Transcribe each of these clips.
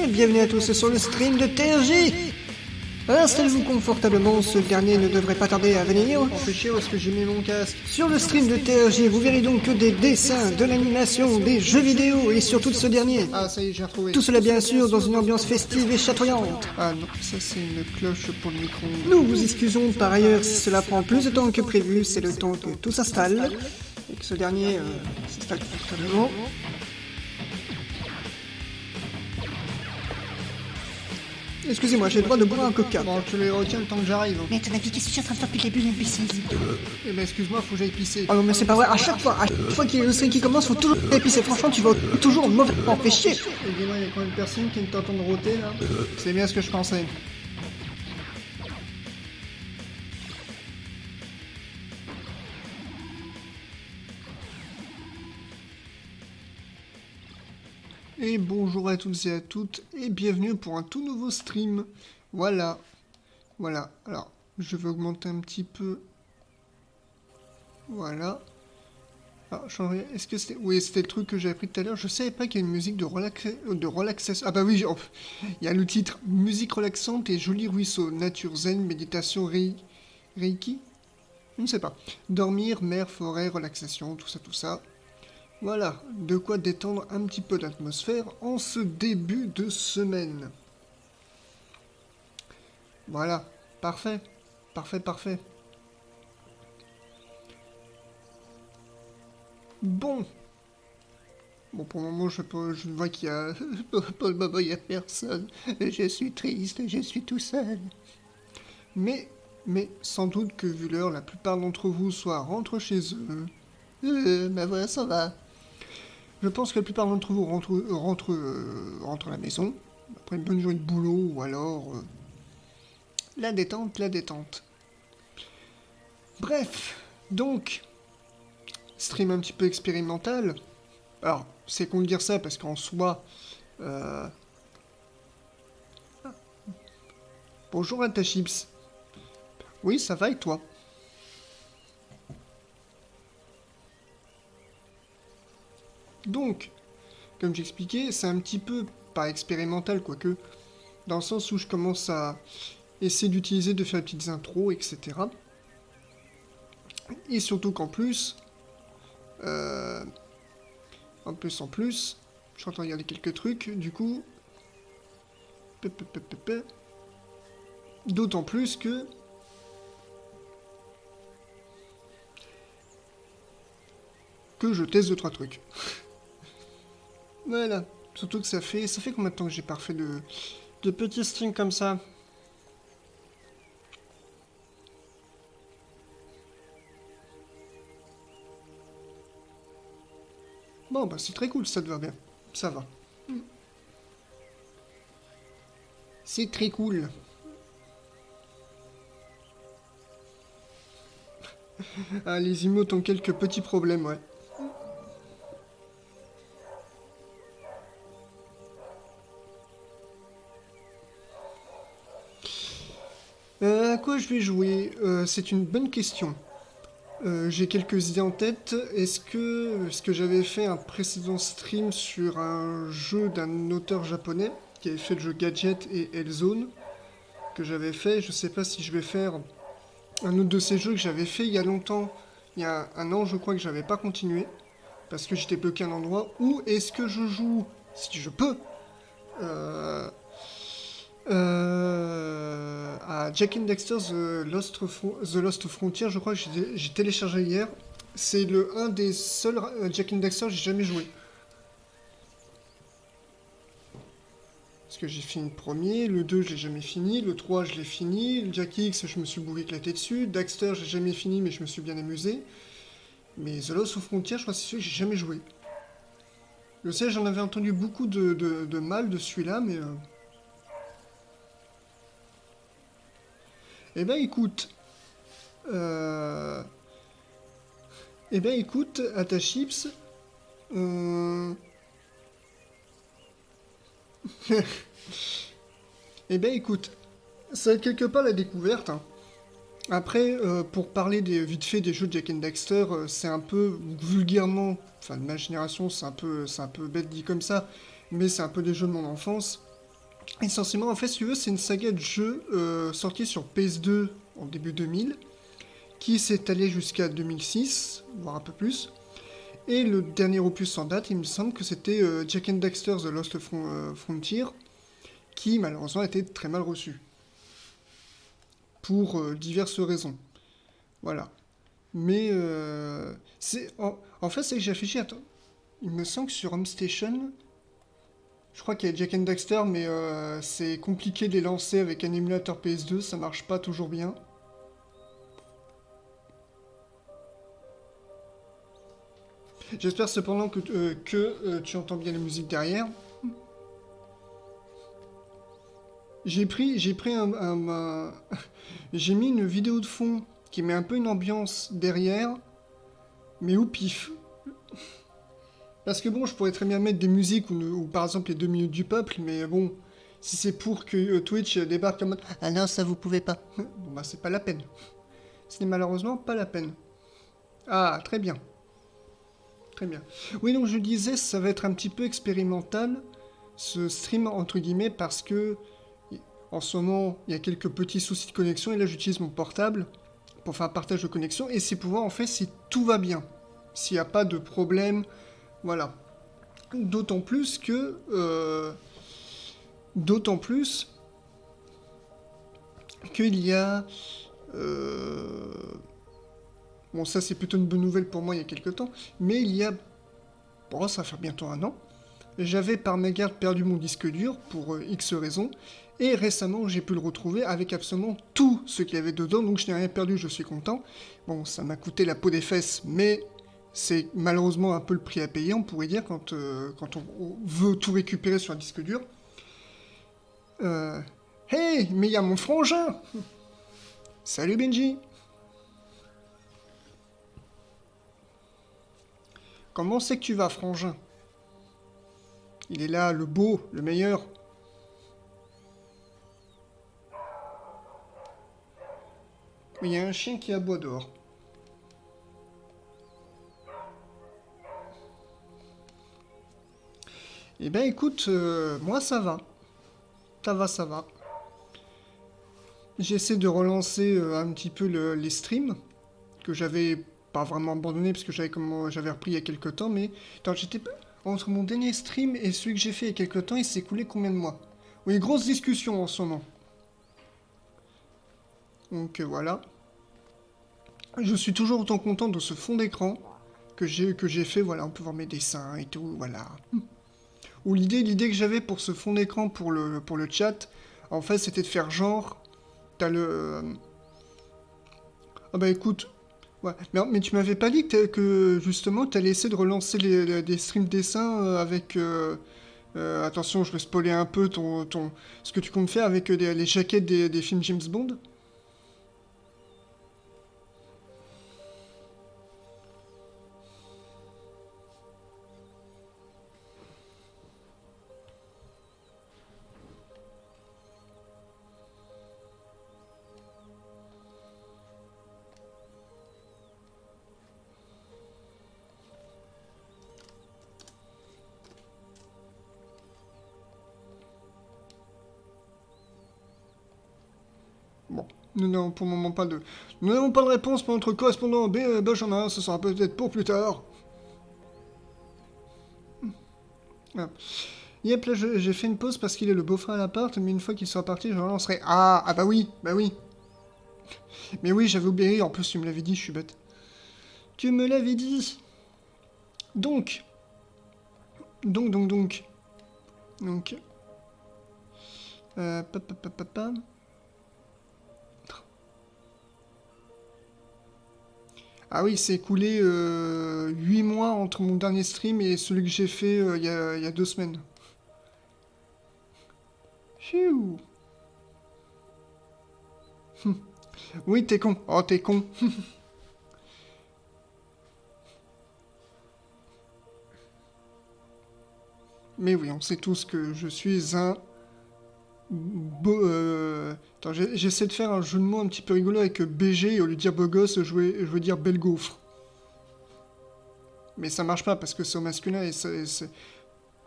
et bienvenue à tous sur le stream de TRG. Installez-vous confortablement, ce dernier ne devrait pas tarder à venir. Empêchez parce que j'ai mis mon casque. Sur le stream de TRG, vous verrez donc que des dessins, de l'animation, des jeux vidéo et surtout de ce dernier. Ah ça y est, j'ai retrouvé. Tout cela bien sûr dans une ambiance festive et chatoyante. Ah non, ça c'est une cloche pour le micro. Nous vous excusons par ailleurs si cela prend plus de temps que prévu, c'est le temps que tout s'installe. Et que ce dernier s'installe confortablement. Excusez-moi, j'ai le droit de boire un coca. Bon, je les retiens le temps que j'arrive. Mais à ton avis, qu'est-ce que tu es en train de faire depuis le début, l'imbécile? Eh ben excuse-moi, faut que j'aille pisser. Oh non mais c'est pas vrai, à chaque fois qu'il y a le stream qui commence, faut toujours épicer. Franchement, tu vas toujours mauvais en fait chier. Et dis-moi, il y a combien de personnes qui ne t'entendent rôter là C'est bien ce que je pensais. Et bonjour à tous et à toutes, et bienvenue pour un tout nouveau stream. Voilà. Alors, je vais augmenter un petit peu. Voilà. Alors, est-ce que c'était... Oui, c'était le truc que j'avais pris tout à l'heure. Je savais pas qu'il y a une musique de relaxation. Ah bah oui, il y a le titre. Musique relaxante et joli ruisseau. Nature zen, méditation, reiki. Je ne sais pas. Dormir, mer, forêt, relaxation, tout ça. Voilà, de quoi détendre un petit peu l'atmosphère en ce début de semaine. Voilà, parfait. Bon, pour le moment, je vois qu'il y a... Pour le moment, il n'y a personne. Je suis triste, je suis tout seul. Mais sans doute que vu l'heure, la plupart d'entre vous soit rentrent chez eux. Ma voix, ça va. Je pense que la plupart d'entre vous rentrent à la maison, après une bonne journée de boulot, ou alors... la détente. Bref, donc, stream un petit peu expérimental. Alors, c'est con de dire ça, parce qu'en soi... Bonjour à ta chips. Oui, ça va et toi? Donc, comme j'expliquais, c'est un petit peu, pas expérimental, quoique, dans le sens où je commence à essayer de faire des petites intros, etc. Et surtout qu'en plus, en plus, je suis en train de regarder quelques trucs, du coup, d'autant plus que je teste 2-3 trucs. Voilà, surtout que ça fait combien de temps que j'ai pas refait de petits streams comme ça? Bon, bah c'est très cool, ça te va bien. Ça va. C'est très cool. Ah, les emotes ont quelques petits problèmes, ouais. À quoi je vais jouer? C'est une bonne question. J'ai quelques idées en tête. Est-ce que j'avais fait un précédent stream sur un jeu d'un auteur japonais qui avait fait le jeu Gadget et Hellzone que j'avais fait? Je sais pas si je vais faire un autre de ces jeux que j'avais fait il y a longtemps, il y a un an je crois, que j'avais pas continué parce que j'étais bloqué à un endroit. Ou est-ce que je joue, si je peux, à Jak and Daxter The Lost Frontier, je crois que j'ai téléchargé hier. C'est un des seuls Jak and Daxter que j'ai jamais joué. Parce que j'ai fini le premier, le 2 je l'ai jamais fini, le 3 je l'ai fini, le Jak X je me suis beaucoup éclaté dessus, Daxter j'ai jamais fini mais je me suis bien amusé. Mais The Lost Frontier, je crois que c'est celui que j'ai jamais joué. Je sais, j'en avais entendu beaucoup de mal de celui-là, mais... Eh ben écoute, à ta chips, eh ben écoute, ça va être quelque part la découverte, hein. Après, pour parler vite fait des jeux de Jak and Daxter, c'est un peu vulgairement, enfin de ma génération, c'est un peu bête dit comme ça, mais c'est un peu des jeux de mon enfance. Essentiellement, en fait, si tu veux, c'est une saga de jeux sortie sur PS2 en début 2000, qui s'est allée jusqu'à 2006, voire un peu plus. Et le dernier opus en date, il me semble que c'était Jak and Daxter The Lost Frontier, qui malheureusement a été très mal reçu. Pour diverses raisons. Voilà. Mais en fait, c'est que j'ai affiché. Attends. Il me semble que sur Home Station, je crois qu'il y a Jak and Daxter, mais c'est compliqué de les lancer avec un émulateur PS2, ça marche pas toujours bien. J'espère cependant que tu entends bien la musique derrière. J'ai mis une vidéo de fond qui met un peu une ambiance derrière, mais au pif. Parce que bon, je pourrais très bien mettre des musiques ou par exemple les 2 minutes du peuple, mais bon, si c'est pour que Twitch débarque en mode Ah non, ça vous pouvez pas. bon bah c'est pas la peine. Ce n'est malheureusement pas la peine. Ah, très bien. Très bien. Oui, donc je disais, ça va être un petit peu expérimental, ce stream entre guillemets, parce que en ce moment, il y a quelques petits soucis de connexion, et là j'utilise mon portable pour faire un partage de connexion, et c'est pouvoir en fait si tout va bien, s'il n'y a pas de problème, voilà. D'autant plus que... qu'il y a... bon, ça c'est plutôt une bonne nouvelle pour moi il y a quelques temps, mais il y a... Bon, ça va faire bientôt 1 an. J'avais par mégarde perdu mon disque dur pour X raisons, et récemment j'ai pu le retrouver avec absolument tout ce qu'il y avait dedans, donc je n'ai rien perdu, je suis content. Bon, ça m'a coûté la peau des fesses, mais c'est malheureusement un peu le prix à payer, on pourrait dire, quand on veut tout récupérer sur un disque dur. Hey, mais il y a mon frangin! Salut Benji! Comment c'est que tu vas, frangin? Il est là, le beau, le meilleur. Il y a un chien qui aboie dehors. Eh ben écoute, moi ça va. Ça va. J'essaie de relancer un petit peu les streams, que j'avais pas vraiment abandonné, parce que j'avais repris il y a quelques temps, mais... Attends, entre mon dernier stream et celui que j'ai fait il y a quelques temps, il s'est écoulé combien de mois? Oui, grosse discussion en ce moment. Donc voilà. Je suis toujours autant content de ce fond d'écran que j'ai fait, voilà, on peut voir mes dessins et tout, voilà. Ou l'idée que j'avais pour ce fond d'écran pour le chat, en fait, c'était de faire genre, t'as le... Ah bah écoute, ouais. Mais tu m'avais pas dit que justement, t'allais essayer de relancer des streams dessins avec... attention, je vais spoiler un peu ce que tu comptes faire avec les jaquettes des films James Bond. Bon, nous n'avons pour le moment pas de... Nous n'avons pas de réponse pour notre correspondant Benjamin, ce sera peut-être pour plus tard. Ah. Yep, là j'ai fait une pause parce qu'il est le beau-frère à l'appart, mais une fois qu'il sera parti, je relancerai. Ah bah oui, bah oui. Mais oui, j'avais oublié, en plus tu me l'avais dit, je suis bête. Tu me l'avais dit. Donc. Papa. Ah oui, c'est écoulé 8 mois entre mon dernier stream et celui que j'ai fait il y a 2 semaines. Phew. Oui, t'es con. Oh, t'es con. Mais oui, on sait tous que je suis un... Attends, j'essaie de faire un jeu de mots un petit peu rigolo avec BG, et au lieu de dire beau gosse, je veux dire belle gaufre. Mais ça marche pas parce que c'est au masculin et ce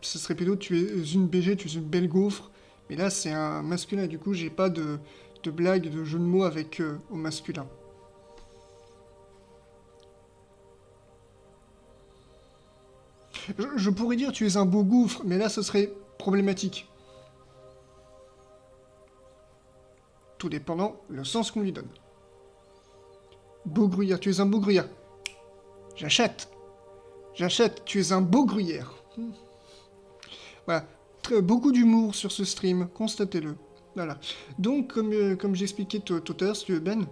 serait plutôt tu es une BG, tu es une belle gaufre. Mais là, c'est un masculin, du coup, j'ai pas de blague, de jeu de mots avec au masculin. Je pourrais dire tu es un beau gouffre, mais là, ce serait problématique. Tout dépendant le sens qu'on lui donne. Beau gruyère, tu es un beau gruyère. J'achète. J'achète, tu es un beau gruyère. Voilà. Beaucoup d'humour sur ce stream, constatez-le. Voilà. Donc, comme j'expliquais tout à l'heure, si tu veux, Ben,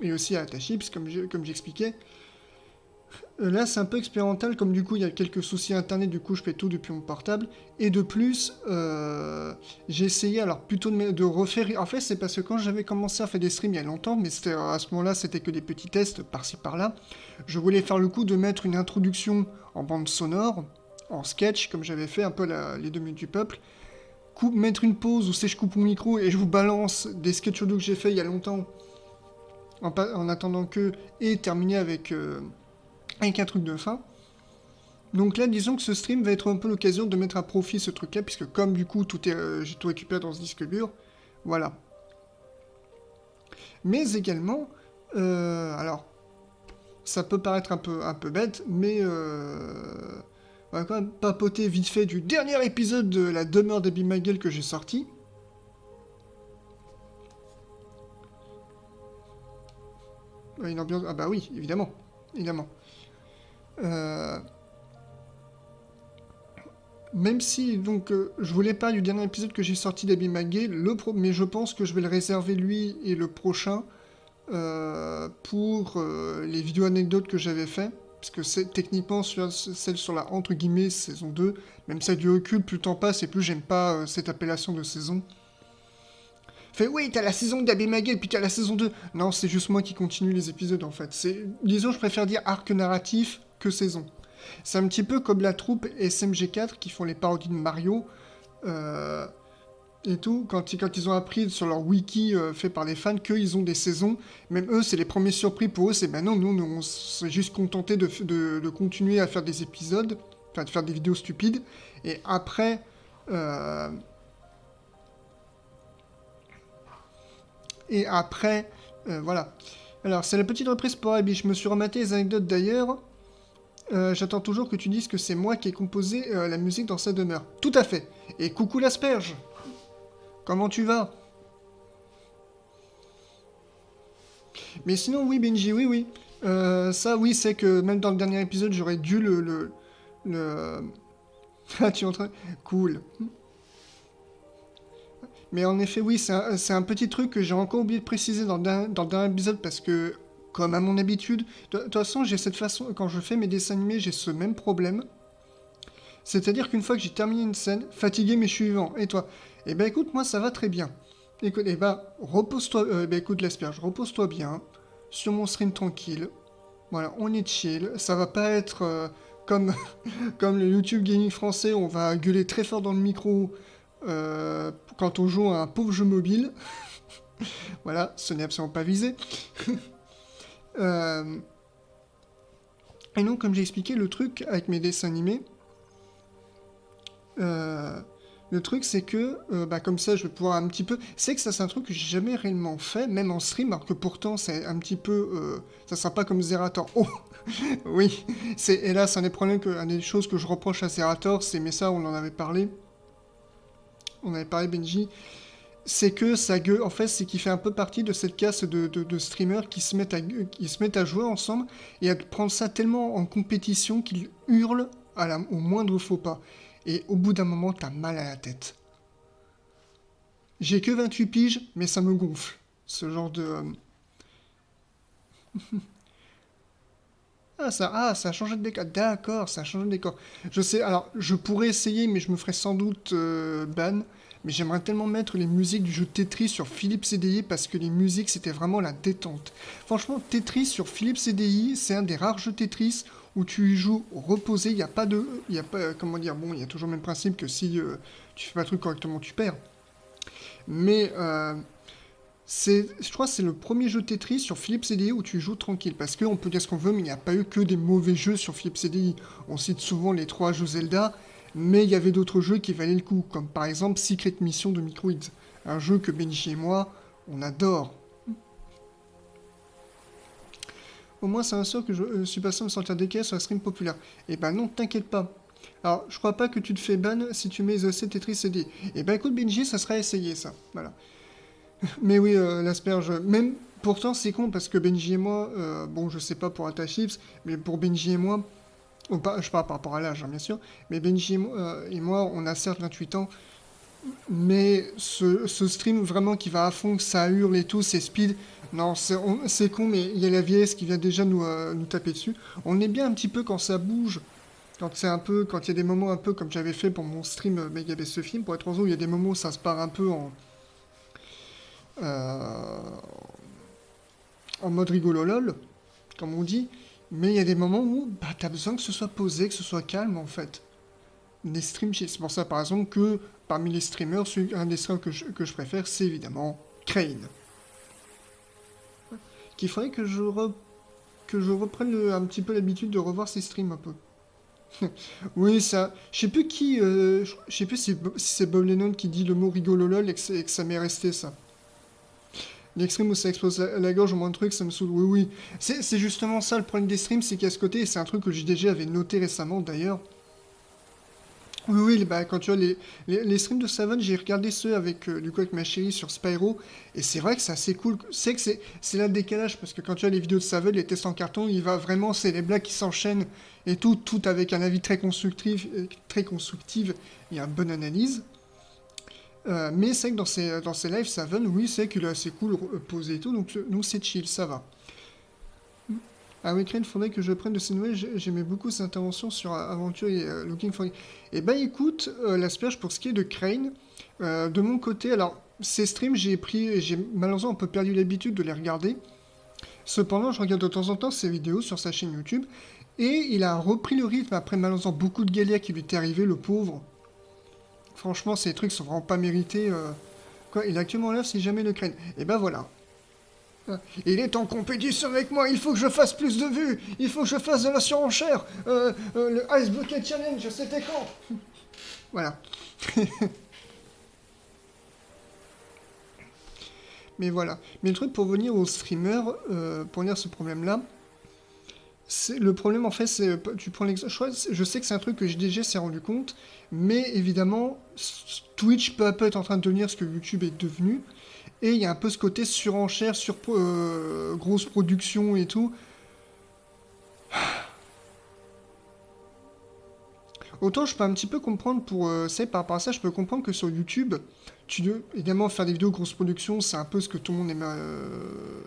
et aussi à Tachips, comme j'expliquais, là, c'est un peu expérimental, comme du coup, il y a quelques soucis internet, du coup, je fais tout depuis mon portable. Et de plus, j'ai essayé, alors, plutôt de refaire... En fait, c'est parce que quand j'avais commencé à faire des streams il y a longtemps, mais à ce moment-là, c'était que des petits tests, par-ci, par-là, je voulais faire le coup de mettre une introduction en bande sonore, en sketch, comme j'avais fait un peu les 2 minutes du peuple, mettre une pause où c'est je coupe mon micro et je vous balance des sketchs audio que j'ai fait il y a longtemps, en attendant que... et terminer avec un truc de fin. Donc là, disons que ce stream va être un peu l'occasion de mettre à profit ce truc-là, puisque comme du coup, j'ai tout récupéré dans ce disque dur, voilà. Mais également, alors, ça peut paraître un peu bête, mais on va quand même papoter vite fait du dernier épisode de la demeure d'Abby McGill que j'ai sorti. Une ambiance... Ah bah oui, évidemment. Évidemment. Même si, donc, je voulais pas du dernier épisode que j'ai sorti d'Abby McGill, mais je pense que je vais le réserver, lui, et le prochain, pour les vidéos anecdotes que j'avais fait. Parce que c'est techniquement celle sur la entre guillemets saison 2, même ça a du recul, plus le temps passe et plus j'aime pas cette appellation de saison. Fait oui, t'as la saison d'Abby McGill, puis t'as la saison 2. Non, c'est juste moi qui continue les épisodes en fait. Disons, je préfère dire arc narratif que saison. C'est un petit peu comme la troupe SMG4 qui font les parodies de Mario. Et tout, quand ils ont appris sur leur wiki fait par les fans qu'ils ont des saisons, même eux, c'est les premiers surpris pour eux, c'est non, nous, on s'est juste contenté de continuer à faire des épisodes, enfin de faire des vidéos stupides, et après... voilà. Alors, c'est la petite reprise pour Abby, je me suis rematé les anecdotes d'ailleurs. J'attends toujours que tu dises que c'est moi qui ai composé la musique dans sa demeure. Tout à fait. Et coucou l'asperge. Comment tu vas? Mais sinon, oui, Benji, oui. Ça, oui, c'est que même dans le dernier épisode, j'aurais dû le... Ah, tu es en train... Cool. Mais en effet, oui, c'est un petit truc que j'ai encore oublié de préciser dans le dernier épisode, parce que, comme à mon habitude... De toute façon, j'ai cette façon... Quand je fais mes dessins animés, j'ai ce même problème. C'est-à-dire qu'une fois que j'ai terminé une scène, fatigué mais je suis vivant. Et toi? Eh ben écoute, moi ça va très bien. Écoute, eh ben repose-toi, écoute l'asperge, repose-toi bien, sur mon stream tranquille. Voilà, on est chill. Ça va pas être comme, comme le YouTube Gaming français, on va gueuler très fort dans le micro quand on joue à un pauvre jeu mobile. Voilà, ce n'est absolument pas visé. Et donc, comme j'ai expliqué, le truc avec mes dessins animés, le truc c'est que, comme ça je vais pouvoir un petit peu... C'est que ça c'est un truc que j'ai jamais réellement fait, même en stream, alors que pourtant c'est un petit peu... ça sera pas comme Zerator. Oh oui, c'est hélas un des problèmes, un des choses que je reproche à Zerator, c'est, mais ça on en avait parlé, Benji, c'est que ça gueule, en fait c'est qu'il fait un peu partie de cette caste de streamers qui se mettent à jouer ensemble et à prendre ça tellement en compétition qu'ils hurlent au moindre faux pas. Et au bout d'un moment, t'as mal à la tête. J'ai que 28 piges, mais ça me gonfle. Ce genre de... ça a changé de décor. D'accord, ça a changé de décor. Je sais, alors, je pourrais essayer, mais je me ferais sans doute ban. Mais j'aimerais tellement mettre les musiques du jeu Tetris sur Philips CDI, parce que les musiques, c'était vraiment la détente. Franchement, Tetris sur Philips CDI, c'est un des rares jeux Tetris où tu y joues reposé, il n'y a pas de... Il y a pas, comment dire, bon, il y a toujours le même principe que si tu fais pas le truc correctement, tu perds. Mais je crois que c'est le premier jeu Tetris sur Philips CDI où tu joues tranquille. Parce qu'on peut dire ce qu'on veut, mais il n'y a pas eu que des mauvais jeux sur Philips CDI. On cite souvent les 3 jeux Zelda. Mais il y avait d'autres jeux qui valaient le coup, comme par exemple Secret Mission de Microids, un jeu que Benji et moi, on adore. Au moins, c'est un sûr que je suis passé à me sentir décalé sur la stream populaire. Eh ben non, t'inquiète pas. Alors, je crois pas que tu te fais ban si tu mets The Tetris CD. Eh ben écoute, Benji, ça serait essayé, ça. Voilà. Mais oui, l'asperge, même... Pourtant, c'est con, parce que Benji et moi, bon, je sais pas pour Ata Chips, mais pour Benji et moi, je parle par rapport à l'âge, hein, bien sûr, mais Benji et moi, on a certes 28 ans, mais ce stream vraiment qui va à fond, que ça hurle et tout, c'est speed, non, c'est con, mais il y a la vieillesse qui vient déjà nous taper dessus. On est bien un petit peu quand ça bouge, quand il y a des moments un peu comme j'avais fait pour mon stream Megabase ce film, pour être honnête, où il y a des moments où ça se part un peu en mode rigolo lol, comme on dit, mais il y a des moments où bah, t'as besoin que ce soit posé, que ce soit calme en fait. Les streams, c'est pour ça par exemple que parmi les streamers, un des streamers que je préfère, c'est évidemment Crane. Qu'il faudrait que je reprenne un petit peu l'habitude de revoir ses streams un peu. Oui, ça. Je sais plus qui. Je sais plus si c'est Bob Lennon qui dit le mot rigolo lol et que ça m'est resté ça. L'extrême où ça explose la gorge au moins de trucs, ça me saoule. Oui, oui. C'est justement ça le problème des streams, c'est qu'à ce côté, et c'est un truc que JDG avait noté récemment d'ailleurs. Oui, oui, bah, quand tu vois les streams de Savon, j'ai regardé ceux avec, du coup, avec ma chérie sur Spyro, et c'est vrai que c'est assez cool. C'est que c'est là le décalage, parce que quand tu vois les vidéos de Savon, les tests en carton, il va vraiment, c'est les blagues qui s'enchaînent, et tout avec un avis très constructif, et une bonne analyse. Mais c'est que dans ses lives, Savon, oui, c'est qu'il est assez cool posé et tout, donc c'est chill, ça va. Ah oui, Crane, faudrait que je prenne de ces nouvelles. J'aimais beaucoup ses interventions sur Aventure et Looking for... Eh ben écoute, l'asperge, pour ce qui est de Crane, de mon côté, alors, ces streams, j'ai malheureusement un peu perdu l'habitude de les regarder. Cependant, je regarde de temps en temps ses vidéos sur sa chaîne YouTube, et il a repris le rythme après malheureusement beaucoup de galères qui lui étaient arrivées, le pauvre. Franchement, ces trucs sont vraiment pas mérités. Quoi, il est actuellement en live si jamais le Crane. Et ben voilà. Il est en compétition avec moi, il faut que je fasse plus de vues, il faut que je fasse de la surenchère, le Ice Bucket Challenge, c'était quand? Voilà. Mais voilà. Mais le truc pour venir aux streamers, pour venir à ce problème-là, le problème en fait, c'est, tu prends l'exemple, je sais que c'est un truc que JDG s'est rendu compte, mais évidemment, Twitch peu à peu est en train de devenir ce que YouTube est devenu. Et il y a un peu ce côté surenchère, grosse production et tout. Autant je peux un petit peu comprendre par rapport à ça, je peux comprendre que sur YouTube, tu veux évidemment faire des vidéos grosse production, c'est un peu ce que tout le monde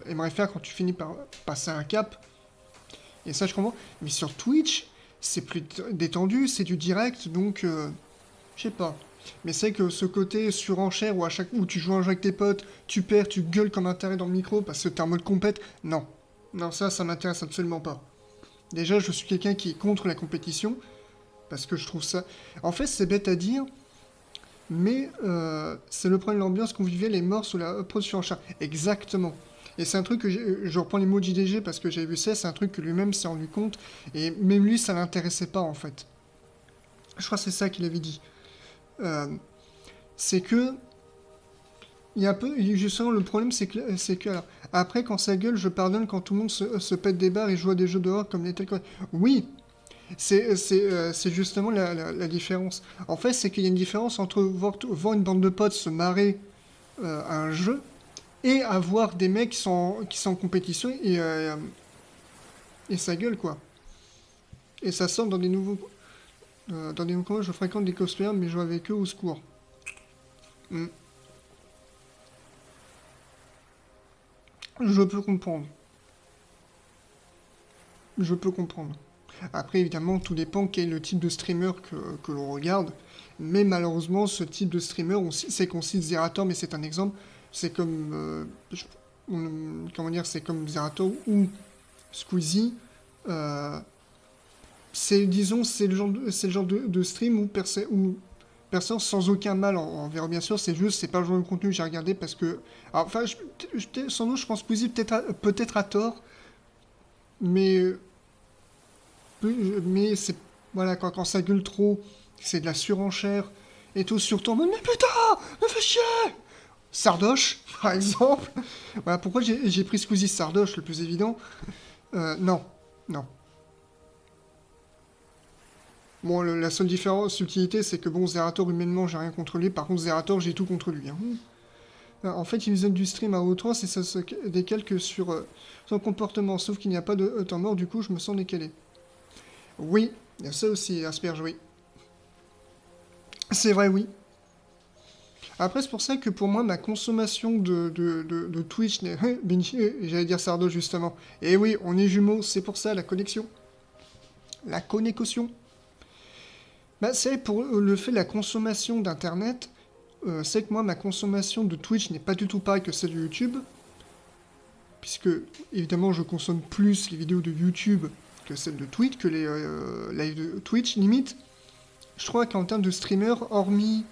aimerait faire quand tu finis par passer un cap. Et ça je comprends. Mais sur Twitch, c'est plus détendu, c'est du direct, donc je sais pas. Mais c'est que ce côté surenchère où tu joues un jeu avec tes potes, tu perds, tu gueules comme un taré dans le micro parce que t'es en mode compète, non. Non, ça m'intéresse absolument pas. Déjà, je suis quelqu'un qui est contre la compétition, parce que je trouve ça... En fait, c'est bête à dire, mais c'est le problème de l'ambiance conviviale les morts sous la prod surenchère. Exactement. Et c'est un truc que je reprends les mots de JDG parce que j'avais vu ça, c'est un truc que lui-même s'est rendu compte, et même lui, ça l'intéressait pas, en fait. Je crois que c'est ça qu'il avait dit. C'est que il y a un peu justement le problème c'est que alors, après quand ça gueule je pardonne quand tout le monde se pète des barres et joue à des jeux dehors comme les tels oui c'est justement la différence en fait c'est qu'il y a une différence entre voir une bande de potes se marrer à un jeu et avoir des mecs qui sont en compétition et ça gueule quoi et ça sort dans des nouveaux combats je fréquente des cosplayers mais je joue avec eux au secours. Je peux comprendre. Je peux comprendre. Après, évidemment, tout dépend quel est le type de streamer que l'on regarde. Mais malheureusement, ce type de streamer, c'est qu'on cite Zerator, mais c'est un exemple. C'est comme... comment dire? C'est comme Zerator ou Squeezie. Disons, c'est le genre de stream où personne sans aucun mal envers bien sûr, c'est pas le genre de contenu que j'ai regardé parce que... Alors, enfin, sans doute, je pense Squeezie peut-être à tort, mais c'est... Voilà, quand ça gueule trop, c'est de la surenchère et tout, surtout en mode mais putain, me fais chier. Sardoche, par exemple. Voilà pourquoi j'ai pris Squeezie Sardoche, le plus évident. Non. Bon, la seule différence, subtilité, c'est que bon, Zerator, humainement, j'ai rien contre lui. Par contre, Zerator, j'ai tout contre lui. Hein. En fait, il nous donne du stream à O3, et ça se décalque sur son comportement. Sauf qu'il n'y a pas de temps mort, du coup, je me sens décalé. Oui, il y a ça aussi, Asperge, oui. C'est vrai, oui. Après, c'est pour ça que pour moi, ma consommation de Twitch n'est... J'allais dire Sardo, justement. Et oui, on est jumeaux, c'est pour ça, la connexion. La connexion. Bah, c'est pour le fait de la consommation d'Internet, c'est que moi, ma consommation de Twitch n'est pas du tout pareille que celle de YouTube. Puisque, évidemment, je consomme plus les vidéos de YouTube que celles de Twitch, que les lives de Twitch, limite. Je crois qu'en termes de streamer, hormis...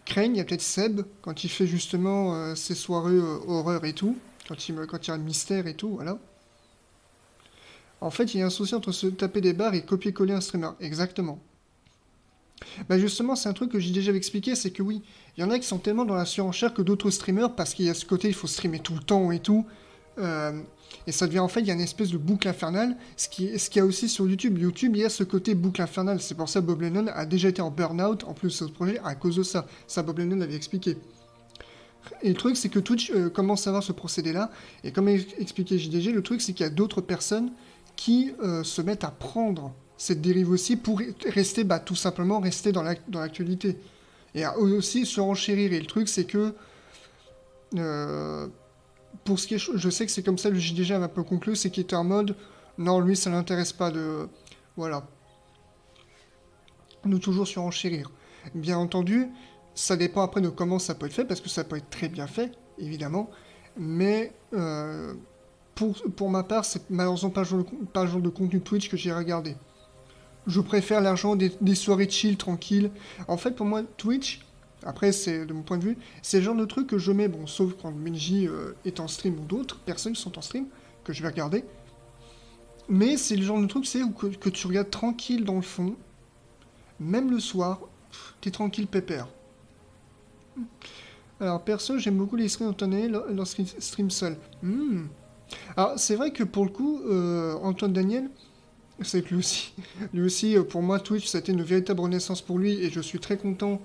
Crane, il y a peut-être Seb, quand il fait justement ses soirées horreur et tout, quand il y a un mystère et tout, voilà. En fait, il y a un souci entre se taper des barres et copier-coller un streamer, exactement. Bah justement, c'est un truc que j'ai déjà expliqué, c'est que oui, il y en a qui sont tellement dans la surenchère que d'autres streamers, parce qu'il y a ce côté, il faut streamer tout le temps et tout, et ça devient en fait, il y a une espèce de boucle infernale, ce qu'il y a aussi sur YouTube. YouTube, il y a ce côté boucle infernale, c'est pour ça que Bob Lennon a déjà été en burn-out, en plus de ce projet, à cause de ça. Ça, Bob Lennon l'avait expliqué. Et le truc, c'est que Twitch commence à avoir ce procédé-là, et comme expliqué JDG, le truc, c'est qu'il y a d'autres personnes qui se mettent à prendre cette dérive aussi pour rester, bah, tout simplement, rester dans l'actualité. Et à aussi se renchérir. Et le truc, c'est que... pour ce qui est, je sais que c'est comme ça, le JDG avait un peu conclu, c'est qu'il était en mode, non, lui, ça l'intéresse pas de... Voilà. De toujours surenchérir. Bien entendu, ça dépend après de comment ça peut être fait, parce que ça peut être très bien fait, évidemment, mais pour ma part, c'est malheureusement pas le genre de contenu Twitch que j'ai regardé. Je préfère l'argent des soirées chill, tranquilles. En fait, pour moi, Twitch... Après, c'est de mon point de vue, c'est le genre de truc que je mets, bon, sauf quand Benji est en stream ou d'autres personnes qui sont en stream, que je vais regarder. Mais c'est le genre de truc, c'est que tu regardes tranquille dans le fond, même le soir, t'es tranquille pépère. Alors, perso, j'aime beaucoup les streams entonnés lorsqu'ils stream seul. Alors, c'est vrai que pour le coup, Antoine Daniel, c'est que lui aussi, pour moi, Twitch, ça a été une véritable renaissance pour lui, et je suis très content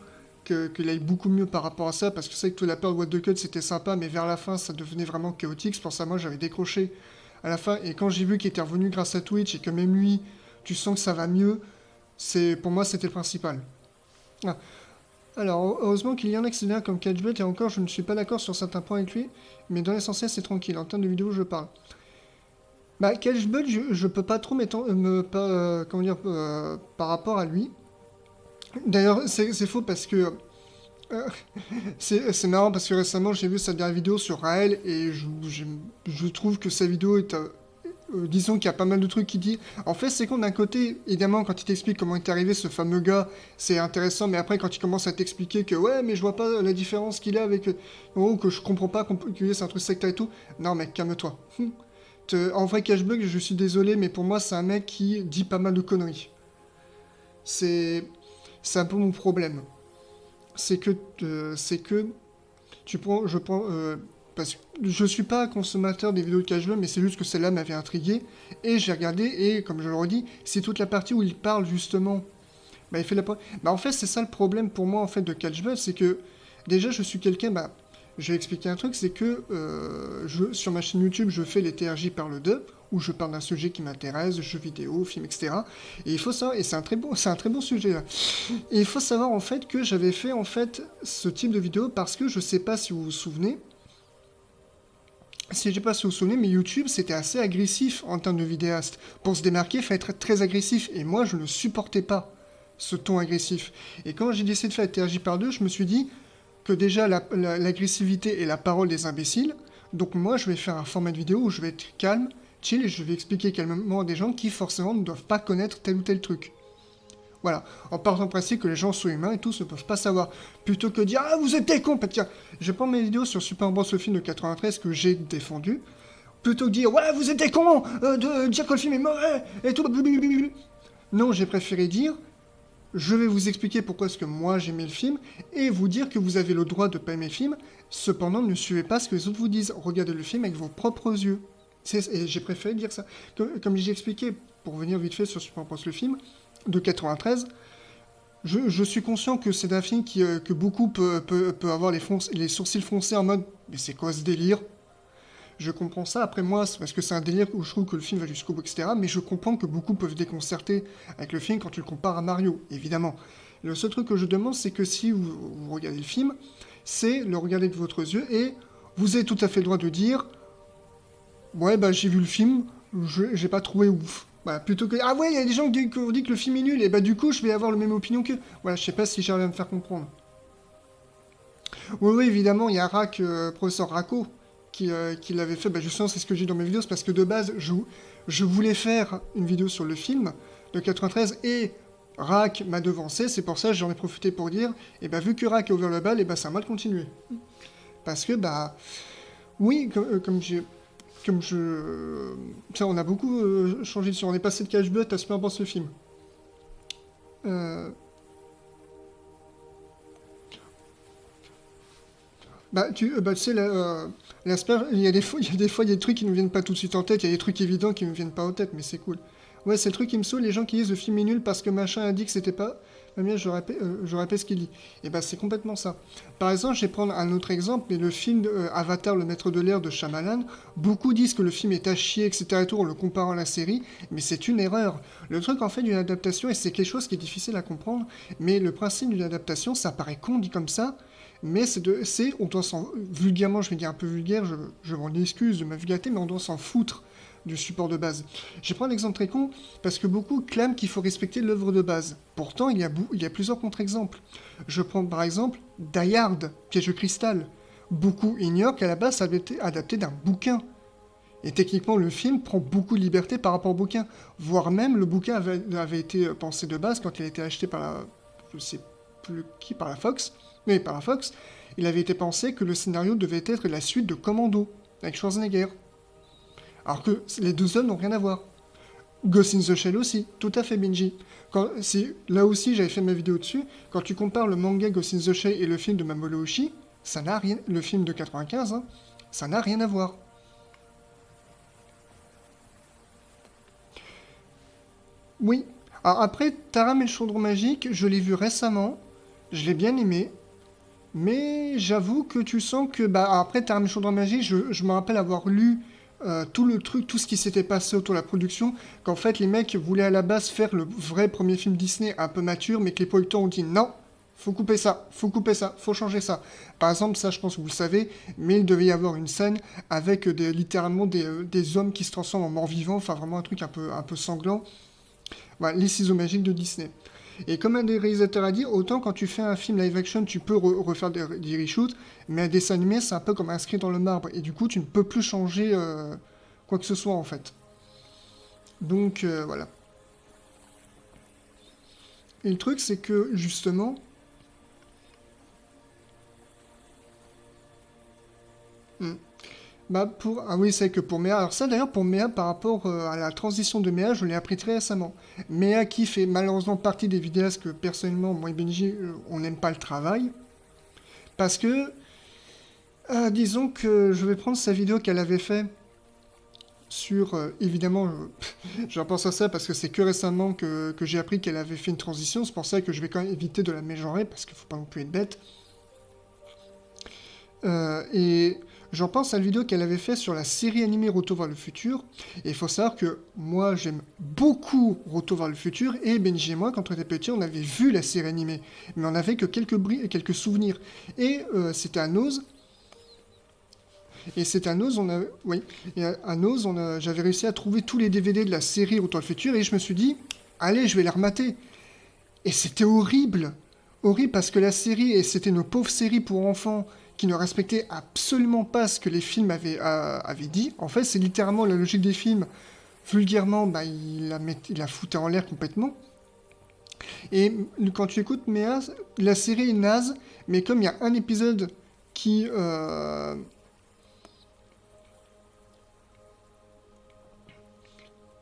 qu'il aille beaucoup mieux par rapport à ça, parce que c'est vrai que toute la période What the Cut c'était sympa, mais vers la fin ça devenait vraiment chaotique. C'est pour ça moi j'avais décroché à la fin, et quand j'ai vu qu'il était revenu grâce à Twitch et que même lui tu sens que ça va mieux, pour moi c'était le principal. Ah. Alors heureusement qu'il y a un accéléré comme Catchbot, et encore je ne suis pas d'accord sur certains points avec lui, mais dans l'essentiel c'est tranquille. En termes de vidéo je parle. Bah Catchbot je peux pas trop par rapport à lui. D'ailleurs, c'est faux parce que... c'est marrant parce que récemment, j'ai vu sa dernière vidéo sur Raël et je trouve que sa vidéo est... disons qu'il y a pas mal de trucs qu'il dit. En fait, c'est con d'un côté, évidemment, quand il t'explique comment il est arrivé, ce fameux gars, c'est intéressant, mais après, quand il commence à t'expliquer que, ouais, mais je vois pas la différence qu'il a avec... Oh, que je comprends pas que c'est un truc sectaire et tout. Non, mec, calme-toi. En vrai, Cashbug, je suis désolé, mais pour moi, c'est un mec qui dit pas mal de conneries. C'est un peu mon problème. C'est que parce que je suis pas consommateur des vidéos de Cashbug, mais c'est juste que celle-là m'avait intrigué, et j'ai regardé, et comme je le redis, c'est toute la partie où il parle justement, bah il fait en fait c'est ça le problème pour moi en fait de Cashbug, c'est que déjà je suis quelqu'un, je vais expliquer un truc, c'est que sur ma chaîne YouTube, je fais les TRJ parle de, où je parle d'un sujet qui m'intéresse, jeux vidéo, films, etc. Et il faut savoir, et c'est un très bon sujet là. Et il faut savoir en fait que j'avais fait en fait ce type de vidéo parce que je sais pas si vous vous souvenez, mais YouTube c'était assez agressif en termes de vidéaste. Pour se démarquer, il fallait être très agressif, et moi je ne supportais pas ce ton agressif. Et quand j'ai décidé de faire TRJ par 2, je me suis dit que déjà l'agressivité est la parole des imbéciles, donc moi je vais faire un format de vidéo où je vais être calme, chill, et je vais expliquer calmement à des gens qui forcément ne doivent pas connaître tel ou tel truc. Voilà, en partant du principe que les gens sont humains et tous ne peuvent pas savoir. Plutôt que dire « Ah, vous êtes des cons !» Tiens, je prends mes vidéos sur Super Bros. Le film de 93 que j'ai défendu, plutôt que dire « Ouais, vous êtes des cons !» de dire que le film est mauvais et tout. Non, j'ai préféré dire je vais vous expliquer pourquoi est-ce que moi j'aimais le film, et vous dire que vous avez le droit de pas aimer le film, cependant ne suivez pas ce que les autres vous disent, regardez le film avec vos propres yeux. Et j'ai préféré dire ça. Comme j'ai expliqué, pour venir vite fait sur Super Pense le film, de 93, je suis conscient que c'est un film que beaucoup peut avoir les sourcils froncés en mode « mais c'est quoi ce délire ?» Je comprends ça, après moi, c'est parce que c'est un délire où je trouve que le film va jusqu'au bout, etc. Mais je comprends que beaucoup peuvent déconcerter avec le film quand tu le compares à Mario, évidemment. Le seul truc que je demande, c'est que si vous regardez le film, c'est le regarder de votre yeux, et vous avez tout à fait le droit de dire « ouais, bah j'ai vu le film, j'ai pas trouvé ouf ». Voilà, plutôt que « ah ouais, il y a des gens qui ont dit que le film est nul, et bah du coup, je vais avoir la même opinion qu'eux ». Voilà, je sais pas si j'arrive à me faire comprendre. Oui, évidemment, il y a professeur Racco, qui l'avait fait, bah justement c'est ce que j'ai dit dans mes vidéos, c'est parce que de base je voulais faire une vidéo sur le film de 93 et Rack m'a devancé, c'est pour ça que j'en ai profité pour dire, et bah vu que Rack a ouvert la balle, et bah ça m'a continué. Parce que bah oui, ça on a beaucoup changé dessus, on est passé de Cash-Butt à Super Pense le film. Tu sais, il y a des fois, il y a des trucs qui nous viennent pas tout de suite en tête, il y a des trucs évidents qui nous viennent pas en tête, mais c'est cool. Ouais, c'est le truc qui me saoule, les gens qui disent le film est nul parce que machin a dit que c'était pas... Bien, je répète ce qu'il dit. Et bah, c'est complètement ça. Par exemple, je vais prendre un autre exemple, mais le film Avatar, le maître de l'air de Shyamalan, beaucoup disent que le film est à chier, etc. et tout, en le comparant à la série, mais c'est une erreur. Le truc, en fait, d'une adaptation, et c'est quelque chose qui est difficile à comprendre, mais le principe d'une adaptation, ça paraît con dit comme ça, mais on doit vulgairement, je vais dire un peu vulgaire, je m'en excuse de ma vulgarité, mais on doit s'en foutre du support de base. Je vais prendre un exemple très con, parce que beaucoup clament qu'il faut respecter l'œuvre de base. Pourtant, il y a plusieurs contre-exemples. Je prends par exemple Die Hard, Piège de cristal. Beaucoup ignorent qu'à la base, ça avait été adapté d'un bouquin. Et techniquement, le film prend beaucoup de liberté par rapport au bouquin. Voire même, le bouquin avait été pensé de base quand il a été acheté par la... je sais plus qui, par la Fox. Mais par la Fox, il avait été pensé que le scénario devait être la suite de Commando, avec Schwarzenegger. Alors que les deux hommes n'ont rien à voir. Ghost in the Shell aussi, tout à fait Benji. Là aussi, j'avais fait ma vidéo dessus, quand tu compares le manga Ghost in the Shell et le film de Mamoru Oshii, ça n'a rien... Le film de 95, hein, ça n'a rien à voir. Oui. Alors après, Taram et le chaudron magique, je l'ai vu récemment, je l'ai bien aimé, mais j'avoue que tu sens que... après, Taram et le chaudron magique, je me rappelle avoir lu tout le truc, tout ce qui s'était passé autour de la production, qu'en fait les mecs voulaient à la base faire le vrai premier film Disney un peu mature, mais que les producteurs ont dit non, faut couper ça, faut changer ça. Par exemple, ça je pense que vous le savez, mais il devait y avoir une scène avec littéralement des hommes qui se transforment en morts-vivants, enfin vraiment un truc un peu sanglant. Voilà, les ciseaux magiques de Disney. Et comme un des réalisateurs a dit, autant quand tu fais un film live action, tu peux refaire des reshoots, mais un dessin animé, c'est un peu comme inscrit dans le marbre, et du coup, tu ne peux plus changer quoi que ce soit, en fait. Donc, voilà. Et le truc, c'est que, justement... Ah oui, c'est que pour Méa... Alors ça, d'ailleurs, pour Méa, par rapport à la transition de Méa, je l'ai appris très récemment. Méa, qui fait malheureusement partie des vidéastes que, personnellement, moi et Benji, on n'aime pas le travail. Parce que... disons que je vais prendre sa vidéo qu'elle avait fait sur... évidemment, je pense à ça parce que c'est que récemment que j'ai appris qu'elle avait fait une transition. C'est pour ça que je vais quand même éviter de la mégenrer, parce qu'il faut pas non plus être bête. Et j'en pense à la vidéo qu'elle avait fait sur la série animée Retour vers le futur. Et il faut savoir que moi, j'aime beaucoup Retour vers le futur. Et Benji et moi, quand on était petits, on avait vu la série animée. Mais on n'avait que quelques souvenirs. Et c'était à Nose. Et c'est à Nose, oui. Et à Nose, j'avais réussi à trouver tous les DVD de la série Retour vers le futur. Et je me suis dit, allez, je vais les remater. Et c'était horrible. Horrible parce que la série, et c'était une pauvre série pour enfants, qui ne respectait absolument pas ce que les films avaient dit. En fait, c'est littéralement la logique des films. Vulgairement, il la foutait en l'air complètement. Et quand tu écoutes Méa, la série est naze, mais comme il y a un épisode qui...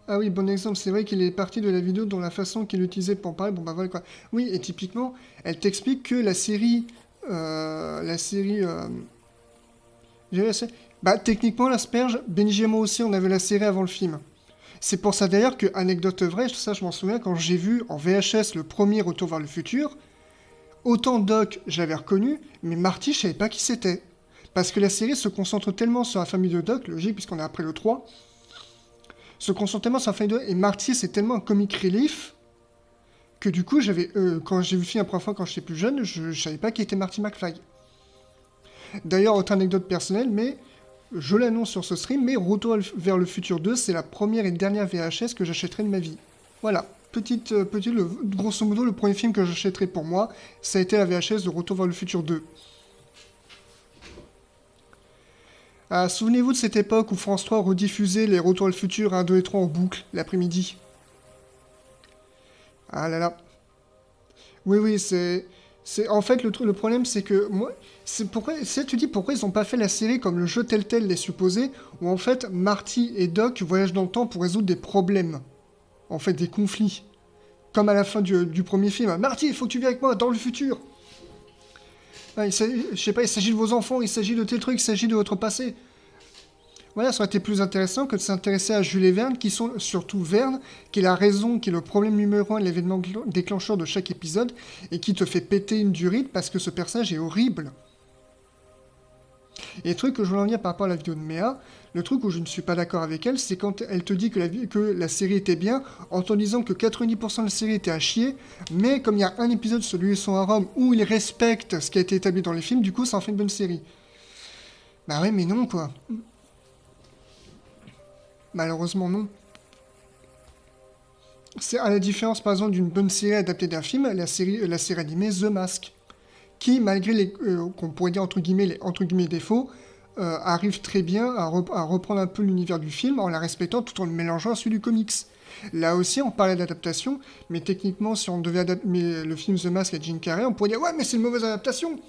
Ah oui, bon exemple, c'est vrai qu'il est parti de la vidéo dans la façon qu'il utilisait pour parler. Bon bah voilà quoi. Oui, et typiquement, elle t'explique que la série, j'avais la sé- bah techniquement l'asperge, Benji et moi aussi, on avait la série avant le film. C'est pour ça d'ailleurs que, anecdote vraie, ça je m'en souviens, quand j'ai vu en VHS le premier Retour vers le futur, autant Doc, je l'avais reconnu, mais Marty, je savais pas qui c'était. Parce que la série se concentre tellement sur la famille de Doc, logique puisqu'on est après le 3, se concentre tellement sur la famille de Doc, et Marty c'est tellement un comic relief, que du coup, quand j'ai vu le film la première fois quand j'étais plus jeune, je savais pas qui était Marty McFly. D'ailleurs, autre anecdote personnelle, mais je l'annonce sur ce stream, mais Retour vers le futur 2, c'est la première et dernière VHS que j'achèterai de ma vie. Voilà, grosso modo, le premier film que j'achèterai pour moi, ça a été la VHS de Retour vers le futur 2. Ah, souvenez-vous de cette époque où France 3 rediffusait les Retours vers le futur 1, 2 et 3 en boucle, l'après-midi. Ah là là. Oui, oui, en fait, le problème, c'est que moi, tu dis pourquoi ils n'ont pas fait la série comme le jeu tel tel l'est supposé, où en fait Marty et Doc voyagent dans le temps pour résoudre des problèmes, en fait des conflits, comme à la fin du premier film. Marty, il faut que tu viennes avec moi dans le futur. Ah, je sais pas, il s'agit de vos enfants, il s'agit de tel truc, il s'agit de votre passé. Voilà, ça aurait été plus intéressant que de s'intéresser à Jules et Verne, qui sont surtout Verne, qui est la raison, qui est le problème numéro un, l'événement déclencheur de chaque épisode, et qui te fait péter une durite parce que ce personnage est horrible. Et le truc que je voulais en dire par rapport à la vidéo de Méa, le truc où je ne suis pas d'accord avec elle, c'est quand elle te dit que la série était bien, en te disant que 90% de la série était à chier, mais comme il y a un épisode sur lui et son harem où il respecte ce qui a été établi dans les films, du coup ça en fait une bonne série. Bah ouais, mais non quoi. Malheureusement, non. C'est à la différence, par exemple, d'une bonne série adaptée d'un film, la série animée The Mask, qui, malgré qu'on pourrait dire entre guillemets défauts, arrive très bien à reprendre un peu l'univers du film en la respectant tout en le mélangeant à celui du comics. Là aussi, on parlait d'adaptation, mais techniquement, si on devait adapter le film The Mask à Jim Carrey, on pourrait dire « Ouais, mais c'est une mauvaise adaptation !»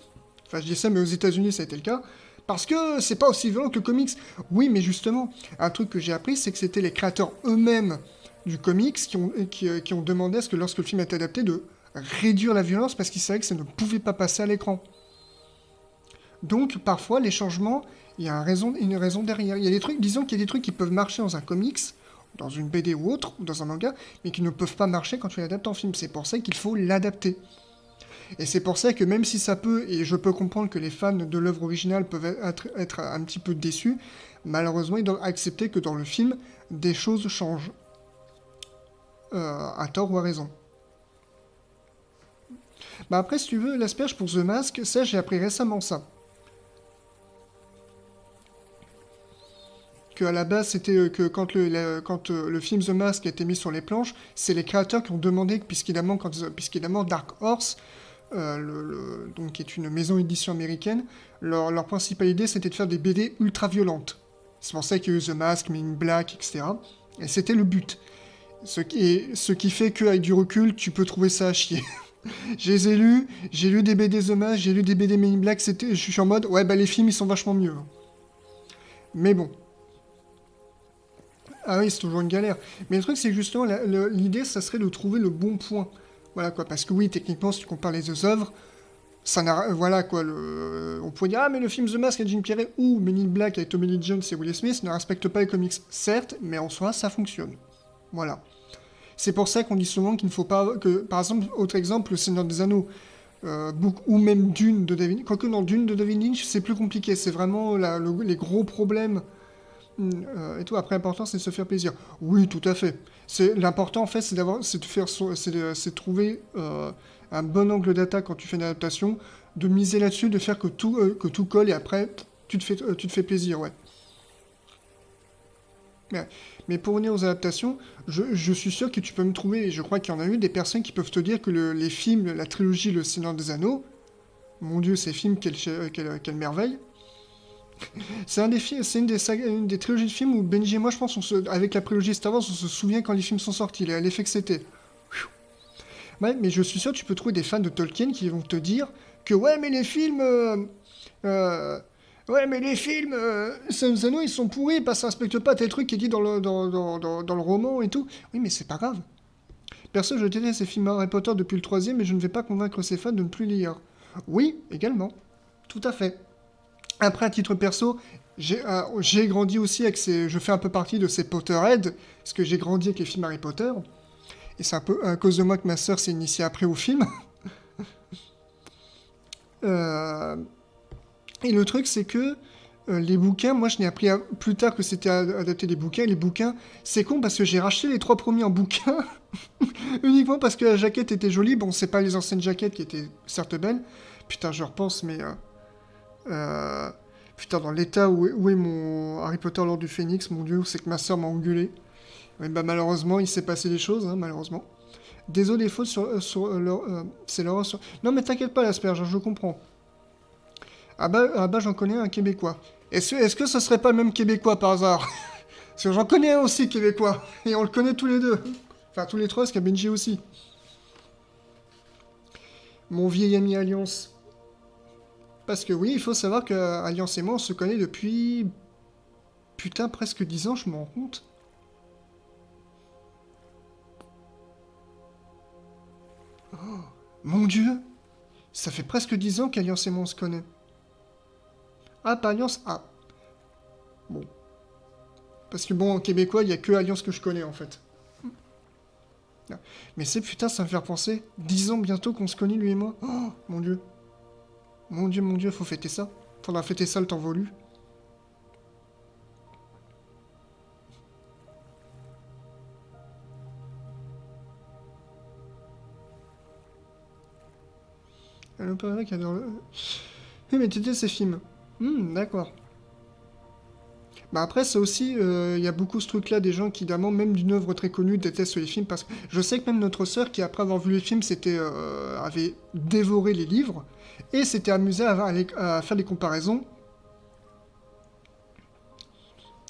Enfin, je dis ça, mais aux États-Unis, ça a été le cas. Parce que c'est pas aussi violent que le comics. Oui, mais justement, un truc que j'ai appris, c'est que c'était les créateurs eux-mêmes du comics qui ont demandé à ce que lorsque le film a été adapté, de réduire la violence parce qu'ils savaient que ça ne pouvait pas passer à l'écran. Donc, parfois, les changements, il y a une raison derrière. Il y a des trucs, disons qu'il y a des trucs qui peuvent marcher dans un comics, dans une BD ou autre, ou dans un manga, mais qui ne peuvent pas marcher quand tu l'adaptes en film. C'est pour ça qu'il faut l'adapter. Et c'est pour ça que même si ça peut, et je peux comprendre que les fans de l'œuvre originale peuvent être un petit peu déçus, malheureusement ils doivent accepter que dans le film, des choses changent. À tort ou à raison. Bah après, si tu veux, l'asperge pour The Mask, ça j'ai appris récemment ça. Que à la base, c'était que quand le film The Mask a été mis sur les planches, c'est les créateurs qui ont demandé, puisqu'évidemment Dark Horse, donc qui est une maison d'édition américaine, leur principale idée c'était de faire des BD ultra violentes. C'est pour ça qu'il y a eu The Mask, Men in Black, etc. Et c'était le but. Ce qui fait qu'avec du recul, tu peux trouver ça à chier. J'ai lu des BD The Mask, j'ai lu des BD Men in Black, je suis en mode, ouais bah les films ils sont vachement mieux. Mais bon. Ah oui, c'est toujours une galère. Mais le truc c'est que justement, l'idée ça serait de trouver le bon point. Voilà quoi, parce que oui, techniquement, si tu compares les deux œuvres, ça n'a... Voilà quoi, on pourrait dire « Ah, mais le film The Mask avec Jim Carrey ou Men in Black avec Tommy Lee Jones et Will Smith ne respectent pas les comics. » Certes, mais en soi, ça fonctionne. Voilà. C'est pour ça qu'on dit souvent qu'il ne faut pas... Par exemple, autre exemple, Le Seigneur des Anneaux, ou même Dune de David... Quoique dans Dune de David Lynch, c'est plus compliqué. C'est vraiment les gros problèmes... et tout, après l'important c'est de se faire plaisir. Oui, tout à fait. L'important en fait c'est de trouver un bon angle d'attaque quand tu fais une adaptation, de miser là-dessus, de faire que tout colle et après tu te fais plaisir, ouais. Mais pour revenir aux adaptations, je suis sûr que tu peux me trouver, et je crois qu'il y en a eu, des personnes qui peuvent te dire que les films, la trilogie Le Seigneur des Anneaux, mon Dieu, ces films, quelle merveille. C'est une des trilogies de films où Benji et moi, je pense, avec la prélogie Star Wars, on se souvient quand les films sont sortis, l'effet que c'était. Ouais, mais je suis sûr que tu peux trouver des fans de Tolkien qui vont te dire que ouais, mais les films, Ouais, mais les films, Seigneur des Anneaux, ils sont pourris parce qu'ils respectent pas tel truc qui est dit dans le roman et tout. Oui, mais c'est pas grave. Perso, je déteste ces films Harry Potter depuis le troisième et je ne vais pas convaincre ces fans de ne plus lire. Oui, également. Tout à fait. Après, à titre perso, j'ai grandi aussi avec ces... Je fais un peu partie de ces Potterheads, parce que j'ai grandi avec les films Harry Potter. Et c'est un peu à cause de moi que ma sœur s'est initiée après au film. Et le truc, c'est que les bouquins, moi je n'ai appris plus tard que c'était adapté des bouquins. Et les bouquins, c'est con parce que j'ai racheté les 3 premiers en bouquin uniquement parce que la jaquette était jolie. Bon, c'est pas les anciennes jaquettes qui étaient certes belles. Putain, je repense, mais... putain, dans l'état où est mon Harry Potter L'Ordre du Phénix, mon dieu, c'est que ma sœur m'a engueulé. Mais bah malheureusement, il s'est passé des choses, hein, malheureusement. Désolé des fautes c'est l'horreur sur... Non mais t'inquiète pas, l'asperge, je comprends. Ah bah j'en connais un Québécois. Est-ce que ce serait pas le même Québécois par hasard? Parce que j'en connais un aussi Québécois. Et on le connaît tous les deux. Enfin tous les trois, parce qu'il y a Benji aussi. Mon vieil ami Alliance. Parce que oui, il faut savoir que Alliance et moi, on se connaît depuis... Putain, presque 10 ans, je m'en rends compte. Oh, mon dieu! Ça fait presque 10 ans qu'Alliance et moi, on se connaît. Ah, pas Alliance? Ah. Bon. Parce que bon, en québécois, il n'y a que Alliance que je connais, en fait. Mais c'est putain, ça me fait penser. 10 ans bientôt qu'on se connaît, lui et moi. Oh, mon dieu. Mon dieu, faut fêter ça. Faudra fêter ça le temps voulu. Un opéra qui adore le... Oui, mais t'étais ces films. D'accord. Bah après, c'est aussi... Il y a beaucoup ce truc-là, des gens qui, évidemment, même d'une œuvre très connue, détestent les films, parce que je sais que même notre sœur, qui après avoir vu les films, avait dévoré les livres, et s'était amusée à faire des comparaisons,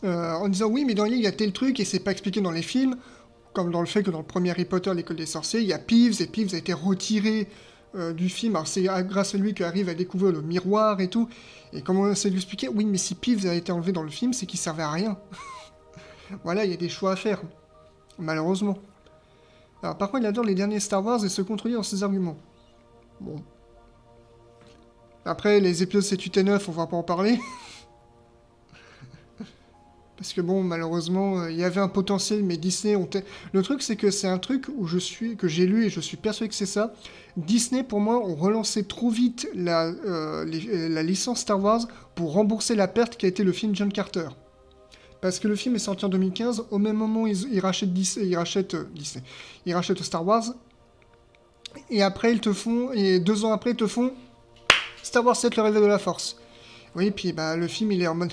en disant, oui, mais dans les livres, il y a tel truc, et c'est pas expliqué dans les films, comme dans le fait que dans le premier Harry Potter, l'école des sorciers, il y a Peeves, et Peeves a été retiré du film. Alors c'est grâce à lui qu'arrive à découvrir le miroir et tout. Et comme on essaie de lui expliquer, oui, mais si Peeves a été enlevé dans le film, c'est qu'il servait à rien. Voilà, il y a des choix à faire. Malheureusement. Alors par contre, il adore les derniers Star Wars et se contredit dans ses arguments. Bon. Après, les épisodes 7, 8 et 9, on va pas en parler. Parce que bon, malheureusement, il y avait un potentiel, mais Disney Le truc, c'est que c'est un truc que j'ai lu et je suis persuadé que c'est ça. Disney, pour moi, ont relancé trop vite la licence Star Wars pour rembourser la perte qu'a été le film John Carter. Parce que le film est sorti en 2015, au même moment, ils rachètent Disney. Ils rachètent Star Wars. Et après, et 2 ans après, ils te font Star Wars 7, le réveil de la Force. Oui, puis bah, le film, il est en mode...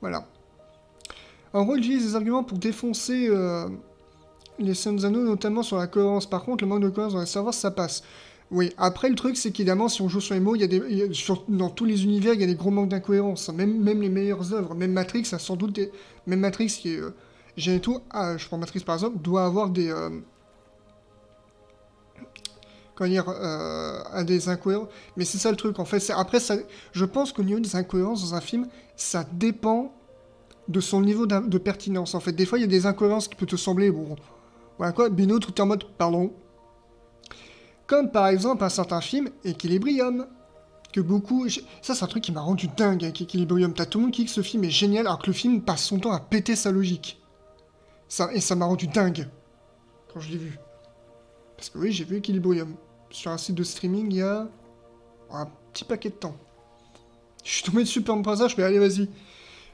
Voilà. En gros, il utilise des arguments pour défoncer les Seigneurs des Anneaux, notamment sur la cohérence. Par contre, le manque de cohérence dans les Star Wars, ça passe. Oui, après, le truc, c'est qu'évidemment, si on joue sur les mots, dans tous les univers, il y a des gros manques d'incohérence. Même les meilleures œuvres, même Matrix, a sans doute des... Même Matrix, qui est... J'ai tout... je prends Matrix, par exemple, doit avoir des... Comment dire, des incohérences. Mais c'est ça le truc, en fait. Après, je pense qu'au niveau des incohérences dans un film, ça dépend de son niveau de pertinence, en fait. Des fois, il y a des incohérences qui peuvent te sembler, bon, voilà quoi, mais d'autres, tu es en mode, pardon. Comme, par exemple, un certain film, Equilibrium, que beaucoup... Ça, c'est un truc qui m'a rendu dingue, avec Equilibrium. T'as tout le monde qui dit que ce film est génial, alors que le film passe son temps à péter sa logique. Et ça m'a rendu dingue, quand je l'ai vu. Parce que oui, j'ai vu Equilibrium sur un site de streaming il y a un petit paquet de temps. Je suis tombé dessus par hasard, je fais allez vas-y.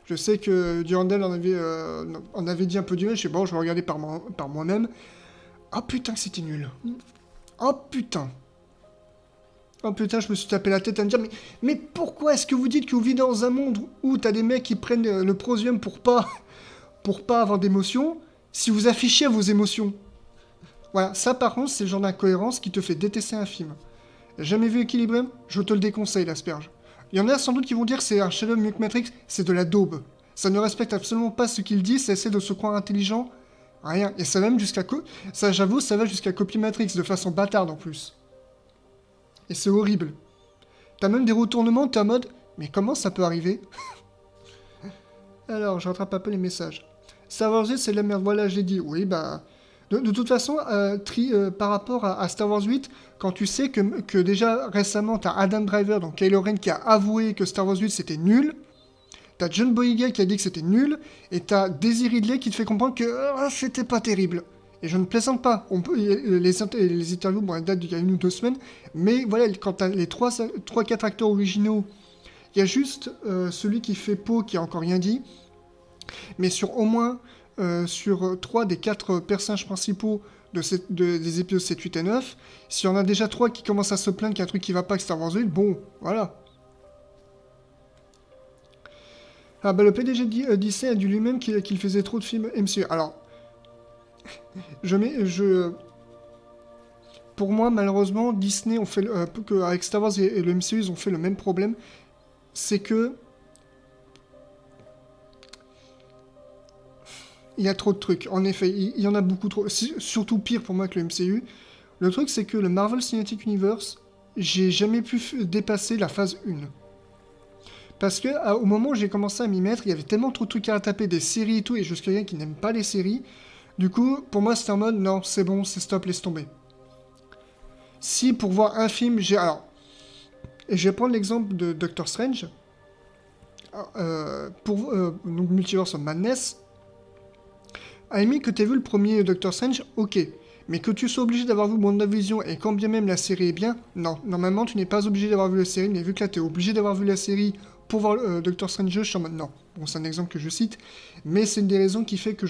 Je sais que Durandel en avait dit un peu du mal, je sais bon, je vais regarder par moi-même. Oh putain que c'était nul. Oh putain. Oh putain, je me suis tapé la tête à me dire mais pourquoi est-ce que vous dites que vous vivez dans un monde où t'as des mecs qui prennent le prosium pour pas avoir d'émotions si vous affichez vos émotions? Voilà, ça par contre, c'est le genre d'incohérence qui te fait détester un film. Jamais vu Equilibrium? Je te le déconseille, l'asperge. Il y en a sans doute qui vont dire que c'est un chef-d'œuvre mieux que Matrix, c'est de la daube. Ça ne respecte absolument pas ce qu'il dit, ça essaie de se croire intelligent. Rien. Et ça même jusqu'à... Ça, j'avoue, ça va jusqu'à copier Matrix, de façon bâtarde en plus. Et c'est horrible. T'as même des retournements, t'es en mode, mais comment ça peut arriver? Alors, je rattrape un peu les messages. Star Wars 8, c'est de la merde, voilà, je l'ai dit. Oui, bah... De toute façon, par rapport à Star Wars 8, quand tu sais que déjà récemment, t'as Adam Driver, donc Kylo Ren, qui a avoué que Star Wars 8 c'était nul, t'as John Boyega qui a dit que c'était nul, et t'as Daisy Ridley qui te fait comprendre que c'était pas terrible. Et je ne plaisante pas. Les interviews, bon, elles datent d'il y a 1 ou 2 semaines, mais voilà, quand t'as les 3-4 acteurs originaux, il y a juste celui qui fait Poe qui a encore rien dit, mais sur au moins sur 3 des 4 personnages principaux des épisodes 7, 8 et 9, s'il y en a déjà 3 qui commencent à se plaindre qu'il y a un truc qui va pas avec Star Wars 8, bon, voilà. Ah bah le PDG Disney a dit lui-même qu'il faisait trop de films MCU. Alors, pour moi, malheureusement, Disney avec Star Wars et le MCU, ils ont fait le même problème. C'est que il y a trop de trucs. En effet, il y en a beaucoup trop. Surtout pire pour moi que le MCU. Le truc, c'est que le Marvel Cinematic Universe, j'ai jamais pu dépasser la phase 1. Parce que au moment où j'ai commencé à m'y mettre, il y avait tellement trop de trucs à taper, des séries et tout, et je suis quelqu'un qui n'aime pas les séries. Du coup, pour moi, c'était en mode, non, c'est bon, c'est stop, laisse tomber. Si pour voir un film, alors, et je vais prendre l'exemple de Doctor Strange. Donc Multiverse of Madness. À la limite que tu aies vu le premier Doctor Strange, ok. Mais que tu sois obligé d'avoir vu WandaVision et quand bien même la série est bien, non. Normalement, tu n'es pas obligé d'avoir vu la série, mais vu que là, tu es obligé d'avoir vu la série pour voir Doctor Strange, je suis en mode non. Bon, c'est un exemple que je cite, mais c'est une des raisons qui fait que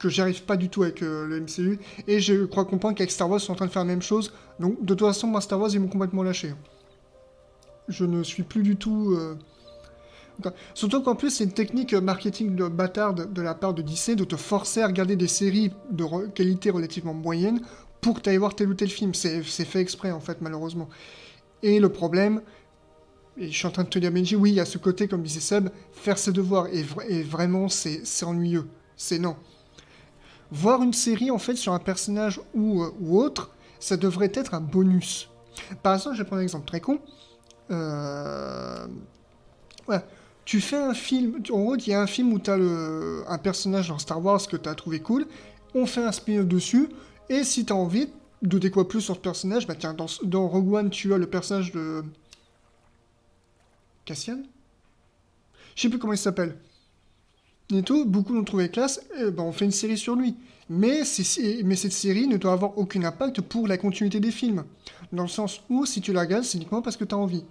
j'arrive pas du tout avec le MCU, et je crois comprendre qu'avec Star Wars, ils sont en train de faire la même chose. Donc, de toute façon, moi, Star Wars, ils m'ont complètement lâché. Je ne suis plus du tout... Surtout qu'en plus, c'est une technique marketing de bâtarde de la part de Disney de te forcer à regarder des séries de qualité relativement moyenne pour que tu ailles voir tel ou tel film. C'est fait exprès, en fait, malheureusement. Et le problème, et je suis en train de te dire, Benji, oui, il y a ce côté, comme disait Seb, faire ses devoirs. Et vraiment, c'est ennuyeux. C'est non. Voir une série, en fait, sur un personnage ou autre, ça devrait être un bonus. Par exemple, je vais prendre un exemple très con. Ouais. Tu fais un film, en gros, il y a un film où tu as un personnage dans Star Wars que tu as trouvé cool, on fait un spin-off dessus, et si tu as envie de découvrir plus sur ce personnage, bah tiens, dans Rogue One, tu as le personnage de... Cassian? Je sais plus comment il s'appelle. Et tout, beaucoup l'ont trouvé classe, et bah on fait une série sur lui. Mais cette série ne doit avoir aucun impact pour la continuité des films. Dans le sens où, si tu la regardes, c'est uniquement parce que tu as envie.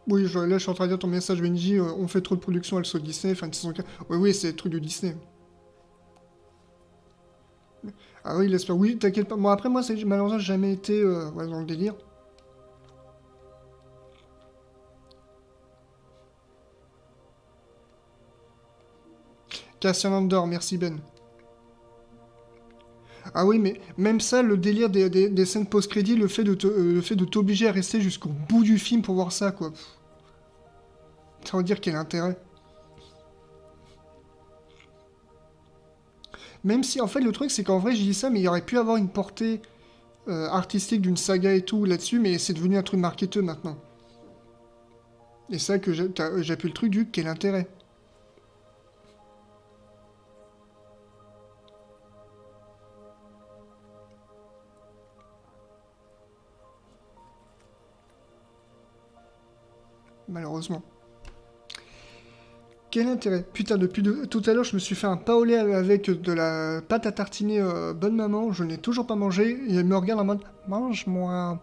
Oui, là, je suis en train de dire ton message, Benji, on fait trop de production, elle soit Disney, fin de saison 4. Oui, c'est le truc de Disney. Ah oui, l'espère. Oui, t'inquiète pas. Bon, après, moi, malheureusement, j'ai jamais été dans le délire. Cassian Andor, merci Ben. Ah oui, mais même ça, le délire des scènes post-crédit, le fait de t'obliger à rester jusqu'au bout du film pour voir ça, quoi. Ça veut dire quel intérêt. Même si, en fait, le truc, c'est qu'en vrai, j'ai dit ça, mais il aurait pu avoir une portée artistique d'une saga et tout là-dessus, mais c'est devenu un truc marketeux maintenant. Et ça que j'appuie le truc du quel intérêt. Malheureusement. Quel intérêt? Putain, depuis tout à l'heure, je me suis fait un paolé avec de la pâte à tartiner bonne maman. Je n'ai toujours pas mangé. Et elle me regarde en mode mange-moi.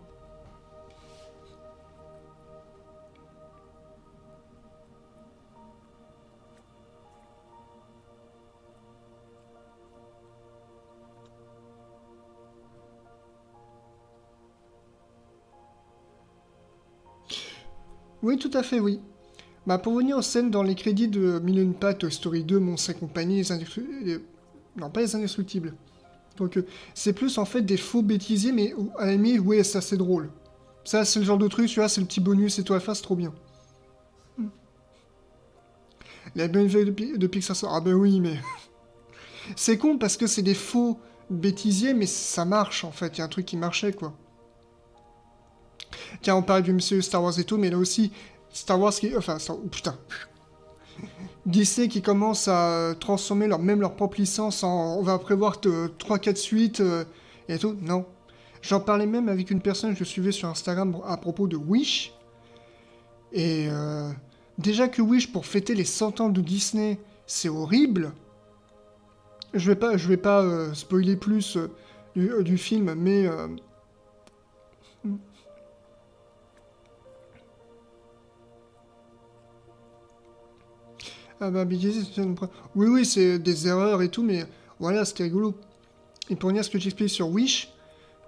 Oui, tout à fait, oui. Bah, pour venir aux scènes dans les crédits de Mille et une pattes, Story 2, Monstres et compagnie, non, pas les Indestructibles. Donc, c'est plus en fait des faux bêtisiers, mais à la limite, ouais, ça c'est drôle. Ça, c'est le genre de truc, tu vois, c'est le petit bonus et tout à faire, c'est trop bien. La bonne vieille de Pixar sort. Ah ben oui, mais... c'est con parce que c'est des faux bêtisiers, mais ça marche, en fait. Il y a un truc qui marchait, quoi. Tiens, on parle du MCU Star Wars et tout, mais là aussi, Star Wars qui... Enfin, oh, putain. Disney qui commence à transformer même leur propre licence en... On va prévoir 3-4 suites et tout. Non. J'en parlais même avec une personne que je suivais sur Instagram à propos de Wish. Et déjà que Wish, pour fêter les 100 ans de Disney, c'est horrible. Je vais pas spoiler plus du film, mais... Ah bah, oui, oui, c'est des erreurs et tout, mais voilà, c'était rigolo. Et pour dire ce que j'explique sur Wish,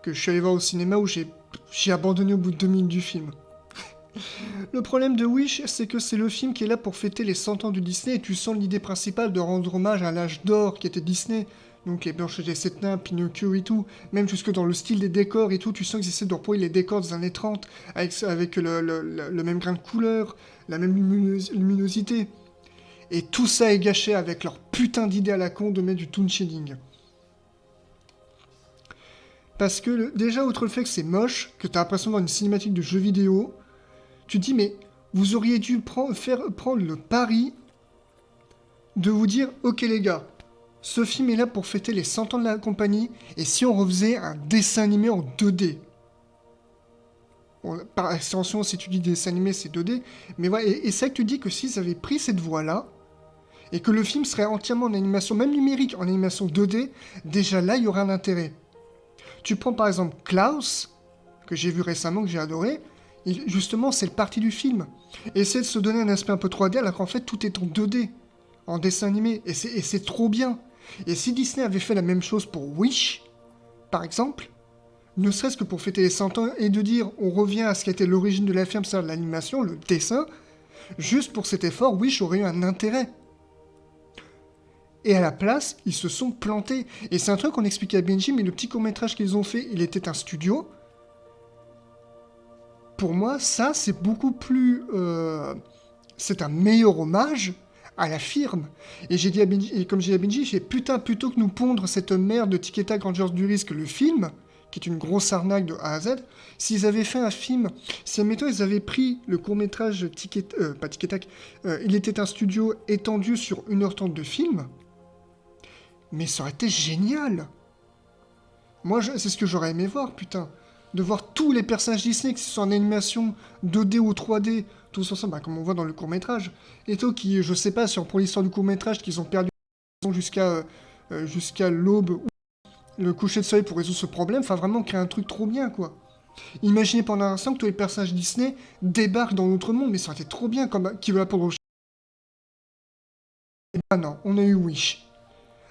que je suis allé voir au cinéma où j'ai abandonné au bout de 2 minutes du film. Le problème de Wish, c'est que c'est le film qui est là pour fêter les 100 ans de Disney, et tu sens l'idée principale de rendre hommage à l'âge d'or qui était Disney. Donc les Blanches des Sept Nains, Pinocchio et tout, même jusque dans le style des décors et tout, tu sens qu'ils essaient de reproduire les décors des années 30, avec le même grain de couleur, la même luminosité. Et tout ça est gâché avec leur putain d'idée à la con de mettre du toon shading. Parce que, déjà, outre le fait que c'est moche, que t'as l'impression dans une cinématique de jeu vidéo, tu te dis, mais vous auriez dû prendre le pari de vous dire, ok les gars, ce film est là pour fêter les 100 ans de la compagnie, et si on refaisait un dessin animé en 2D? Bon, par extension, si tu dis dessin animé, c'est 2D, mais voilà, et c'est vrai que tu dis que s'ils avaient pris cette voie-là, et que le film serait entièrement en animation, même numérique, en animation 2D, déjà là, il y aurait un intérêt. Tu prends par exemple Klaus, que j'ai vu récemment, que j'ai adoré, et justement, c'est le parti du film. Essayer de se donner un aspect un peu 3D, alors qu'en fait, tout est en 2D, en dessin animé, et c'est trop bien. Et si Disney avait fait la même chose pour Wish, par exemple, ne serait-ce que pour fêter les 100 ans, et de dire, on revient à ce qui était l'origine de la firme, c'est-à-dire l'animation, le dessin, juste pour cet effort, Wish aurait eu un intérêt. Et à la place, ils se sont plantés. Et c'est un truc qu'on expliquait à Benji, mais le petit court-métrage qu'ils ont fait, il était un studio. Pour moi, ça, c'est beaucoup plus... c'est un meilleur hommage à la firme. Et j'ai dit à Benji, et comme j'ai dit à Benji, j'ai fait putain, plutôt que nous pondre cette merde de Tic et Tac Rangers du Risque, le film, qui est une grosse arnaque de A à Z, s'ils avaient fait un film, si admettons ils avaient pris le court-métrage pas Tic et Tac, il était un studio étendu sur 1h30 de film, mais ça aurait été génial. Moi, c'est ce que j'aurais aimé voir, putain. De voir tous les personnages Disney, que ce soit en animation 2D ou 3D, tous ensemble, bah, comme on voit dans le court-métrage. Et toi, qui, je sais pas, pour l'histoire du court-métrage, qu'ils ont perdu jusqu'à l'aube, ou le coucher de soleil pour résoudre ce problème, enfin vraiment créer un truc trop bien, quoi. Imaginez pendant un instant que tous les personnages Disney débarquent dans notre monde, mais ça aurait été trop bien, comme qui veut apprendre au... Et bah non, on a eu Wish.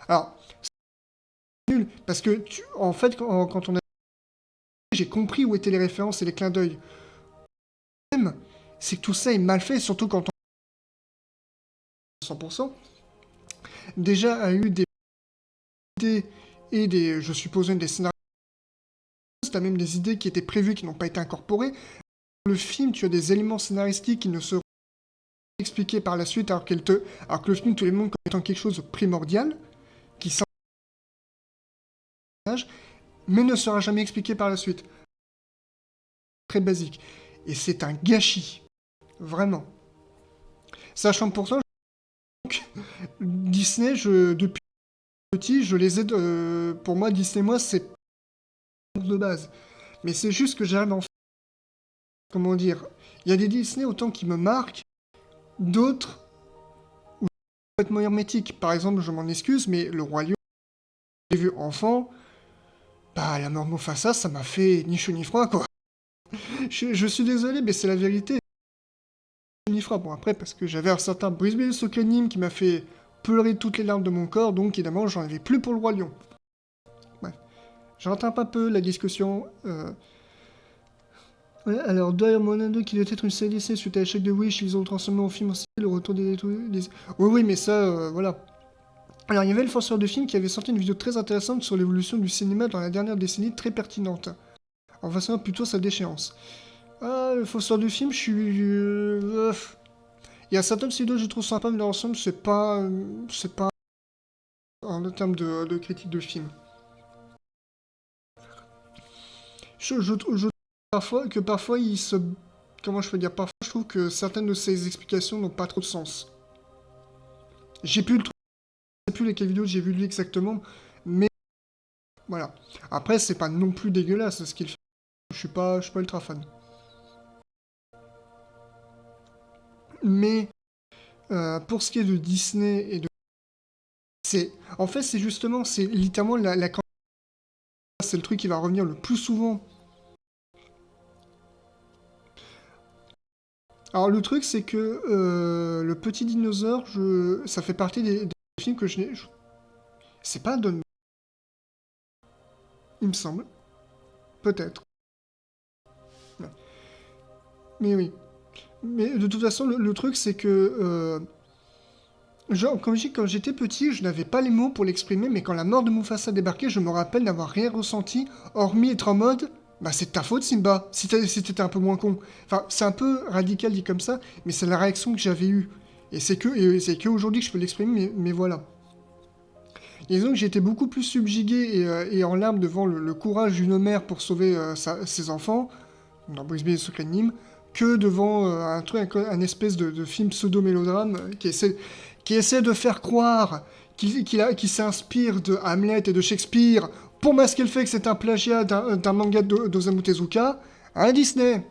Alors, c'est nul, parce que, en fait, quand on a... J'ai compris où étaient les références et les clins d'œil. Le problème, c'est que tout ça est mal fait, surtout quand on... 100%. Déjà a eu des idées et des, je suppose, des scénarios. T'as même des idées qui étaient prévues, qui n'ont pas été incorporées. Dans le film, tu as des éléments scénaristiques qui ne seront pas expliqués par la suite, alors que le film te les montre comme étant quelque chose de primordial, qui s'en... mais ne sera jamais expliqué par la suite. Très basique. Et c'est un gâchis. Vraiment. Sachant pourtant, Disney, depuis petit, je les aide. Pour moi, Disney, moi, c'est de base. Mais c'est juste que j'arrive en fait. Comment dire? Il y a des Disney autant qui me marquent, d'autres où c'est complètement hermétique. Par exemple, je m'en excuse, mais le Roi Lion, j'ai vu enfant, bah, la mort de Mufasa, ça m'a fait ni chaud ni froid, quoi. Je suis désolé, mais c'est la vérité. Ni froid. Bon, après, parce que j'avais un certain Bruce Willis au Kenim qui m'a fait pleurer toutes les larmes de mon corps, donc évidemment, j'en avais plus pour le Roi Lion. Bref. Je rattrape un peu la discussion. Ouais, alors, Diamond 2 qui doit être une série Disney suite à l'échec de Wish, ils ont transformé en film aussi le retour des... Oui, oui, mais ça, voilà. Alors, il y avait le forceur de film qui avait sorti une vidéo très intéressante sur l'évolution du cinéma dans la dernière décennie, très pertinente. En faisant plutôt sa déchéance. Ah, le forceur de film, je suis... Il y a certaines vidéos que je trouve sympas, mais dans l'ensemble, c'est pas en termes de critique de film. Je trouve parfois, il se... Comment je peux dire? Parfois, je trouve que certaines de ces explications n'ont pas trop de sens. J'ai plus le truc, je sais plus lesquelles vidéos j'ai vu lui exactement, mais voilà. Après, c'est pas non plus dégueulasse ce qu'il fait. Je suis pas ultra fan. Mais pour ce qui est de Disney et de... En fait, c'est justement, c'est littéralement c'est le truc qui va revenir le plus souvent. Alors le truc, c'est que le petit dinosaure, ça fait partie des films que je n'ai... C'est pas Don... Il me semble. Peut-être. Ouais. Mais oui. Mais de toute façon, le truc, c'est que... genre, comme je dis, quand j'étais petit, je n'avais pas les mots pour l'exprimer, mais quand la mort de Mufasa débarquait, je me rappelle n'avoir rien ressenti, hormis être en mode... Bah c'est de ta faute, Simba, si t'étais un peu moins con. Enfin, c'est un peu radical dit comme ça, mais c'est la réaction que j'avais eue. Et c'est que aujourd'hui que je peux l'exprimer, mais voilà. Et disons que j'ai été beaucoup plus subjugué et en larmes devant le courage d'une mère pour sauver ses enfants, dans Brisby et le secret de Nîmes, que devant un espèce de film pseudo-mélodrame qui essaie de faire croire qu'il s'inspire de Hamlet et de Shakespeare pour masquer le fait que c'est un plagiat d'un manga d'Osamu Tezuka à Disney.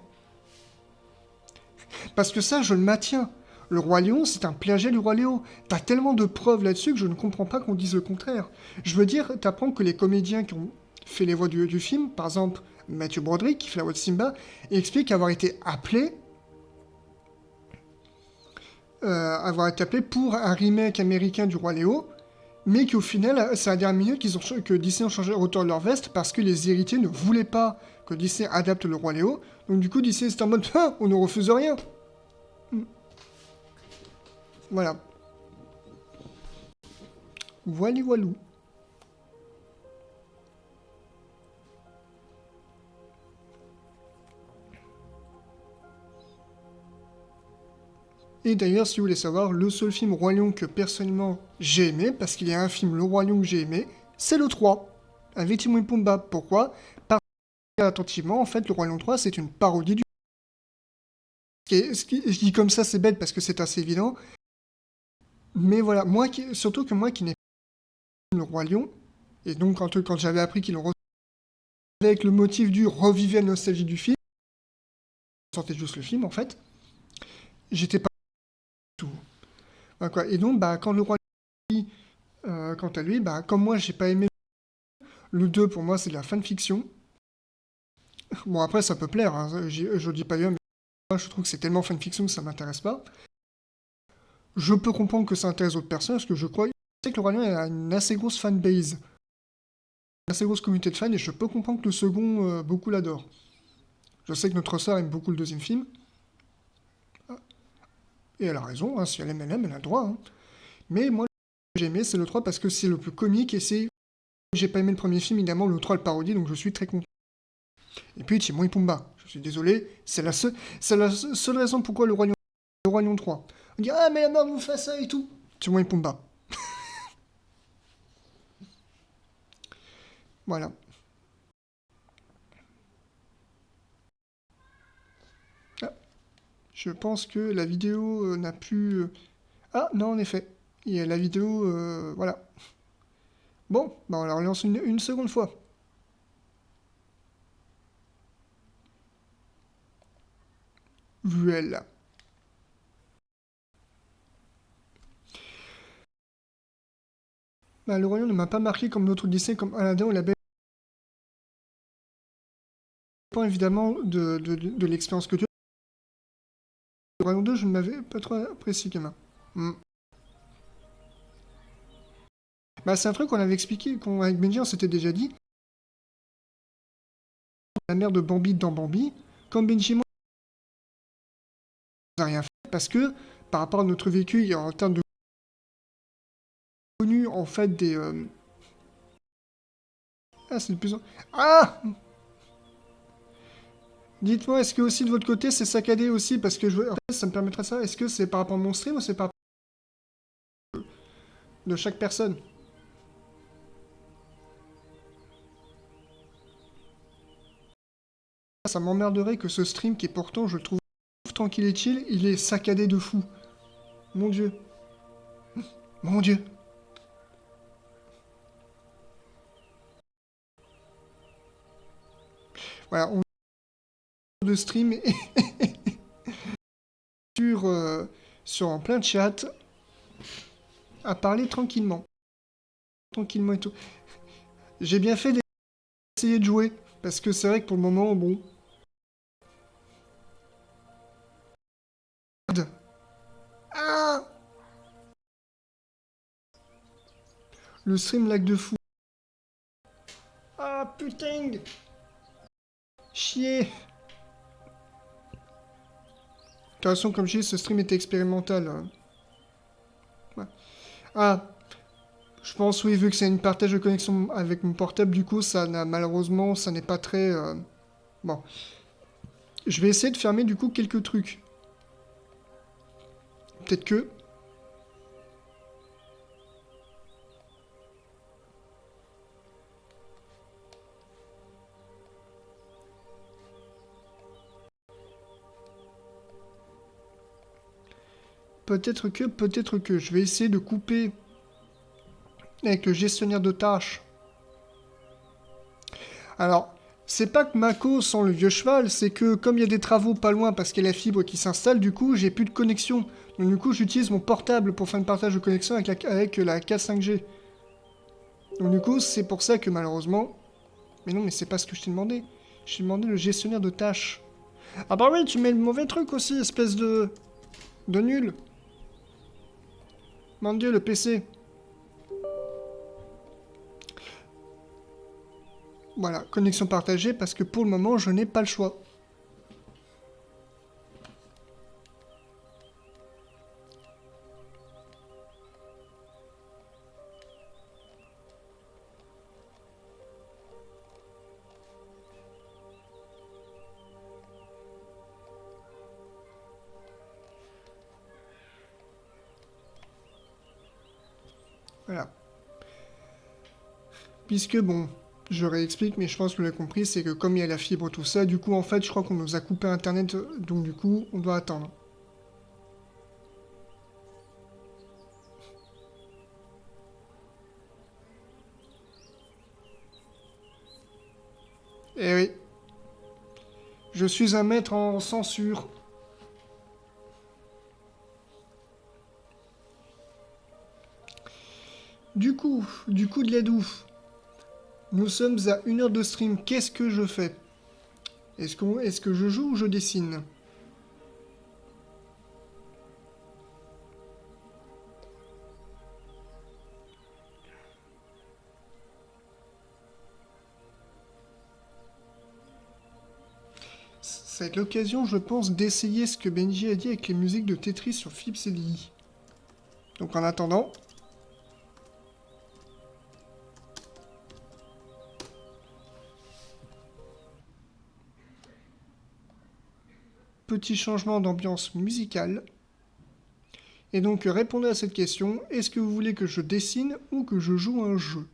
Parce que ça, je le maintiens. Le Roi Lion, c'est un plagiat du Roi Léo. T'as tellement de preuves là-dessus que je ne comprends pas qu'on dise le contraire. Je veux dire, t'apprends que les comédiens qui ont fait les voix du film, par exemple Matthew Broderick, qui fait la voix de Simba, explique avoir été appelé pour un remake américain du Roi Léo, mais qu'au final, c'est à la dernière minute que Disney a changé le retour de leur veste parce que les héritiers ne voulaient pas que Disney adapte le Roi Léo. Donc du coup, Disney c'était en mode « Ah, on ne refuse rien !» Voilà. Voilou voilou. Et d'ailleurs, si vous voulez savoir, le seul film Roi Lion que personnellement j'ai aimé, parce qu'il y a un film Le Roi Lion que j'ai aimé, c'est le 3, avec Timon et Pumba. Pourquoi? Parce que, attentivement, en fait, Le Roi Lion 3, c'est une parodie du... Je dis comme ça, c'est bête parce que c'est assez évident. Mais voilà, surtout que moi qui n'ai pas vu Le Roi Lion, et donc quand j'avais appris qu'ils l'ont avec le motif du revivre la nostalgie du film, sortait juste le film en fait, j'étais pas du tout. Voilà, quoi. Et donc, bah, quand le roi dit, quant à lui, bah, comme moi j'ai pas aimé le 2, pour moi c'est de la fanfiction. Bon après ça peut plaire, hein, je dis pas bien, mais moi je trouve que c'est tellement fanfiction que ça m'intéresse pas. Je peux comprendre que ça intéresse d'autres personnes, parce que je sais que le Roi Lion a une assez grosse fanbase, une assez grosse communauté de fans, et je peux comprendre que le second, beaucoup l'adore. Je sais que notre sœur aime beaucoup le deuxième film. Et elle a raison, hein, si elle aime, elle a le droit. Hein. Mais moi, ce que j'ai aimé, c'est le 3 parce que c'est le plus comique et c'est... J'ai pas aimé le premier film, évidemment, le 3 le parodie, donc je suis très content. Et puis, Timon et Pumba. Je suis désolé, c'est la seule raison pourquoi le Roi Lion 3. On dit, ah, mais la mort vous fait ça et tout. Timon et Pumba. Voilà. Ah, je pense que la vidéo n'a pu... Ah, non, en effet. Il y a la vidéo... voilà. Bon, bah on la relance une seconde fois. Vuelle. Bah, le royaume ne m'a pas marqué comme d'autres Disney, comme Aladdin ou La Belle. Ça dépend évidemment de l'expérience que tu as. Le royaume 2, je ne m'avais pas trop apprécié, gamin. Bah, c'est un truc qu'on avait expliqué, avec Benji, on s'était déjà dit. La mère de Bambi dans Bambi, comme Benji et moi, on n'a rien fait, parce que par rapport à notre vécu, en termes de connu, en fait, des... Ah, c'est de plus en... Ah Dites-moi, est-ce que aussi de votre côté c'est saccadé aussi? Parce que en fait, ça me permettrait ça. Est-ce que c'est par rapport à mon stream ou c'est par rapport de chaque personne? Ça m'emmerderait que ce stream, qui est pourtant, je le trouve tranquille et chill, il est saccadé de fou. Mon Dieu. Mon Dieu. Voilà, on de stream sur, sur en plein chat à parler tranquillement. Tranquillement et tout. J'ai bien fait d'essayer de jouer, parce que c'est vrai que pour le moment, bon... Ah! Le stream lag de fou. Ah putain! Chier! De toute façon, comme je dis, ce stream était expérimental. Hein. Ouais. Ah! Je pense, oui, vu que c'est une partage de connexion avec mon portable, du coup, ça n'a malheureusement, ça n'est pas très... Bon. Je vais essayer de fermer, du coup, quelques trucs. Peut-être que... Peut-être que, je vais essayer de couper avec le gestionnaire de tâches. Alors, c'est pas que Mako sent le vieux cheval, c'est que comme il y a des travaux pas loin parce qu'il y a la fibre qui s'installe, du coup, j'ai plus de connexion. Donc du coup, j'utilise mon portable pour faire une partage de connexion avec la 4-5G. Donc du coup, c'est pour ça que malheureusement... Mais non, mais c'est pas ce que je t'ai demandé. Je t'ai demandé le gestionnaire de tâches. Ah bah oui, tu mets le mauvais truc aussi, espèce de... De nul. Mon Dieu, le PC. Voilà, connexion partagée parce que pour le moment, je n'ai pas le choix. Voilà. Puisque bon, je réexplique, mais je pense que vous l'avez compris, c'est que comme il y a la fibre, tout ça, du coup, en fait, je crois qu'on nous a coupé Internet, donc du coup, on doit attendre. Eh oui. Je suis un maître en censure. Du coup de l'aidou. Nous sommes à 1 heure de stream. Qu'est-ce que je fais? Est-ce que je joue ou je dessine? Ça va être l'occasion, je pense, d'essayer ce que Benji a dit avec les musiques de Tetris sur Philips CDI. Donc en attendant... Petit changement d'ambiance musicale. Et donc répondez à cette question, est-ce que vous voulez que je dessine ou que je joue un jeu?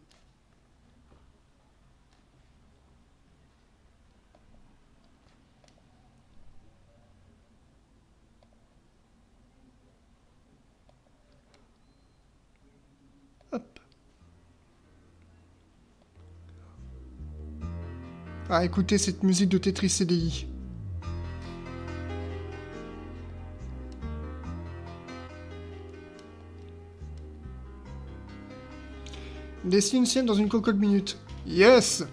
Hop. Ah, écoutez cette musique de Tetris CDI. Dessine une scène dans une cocotte minute. Yes!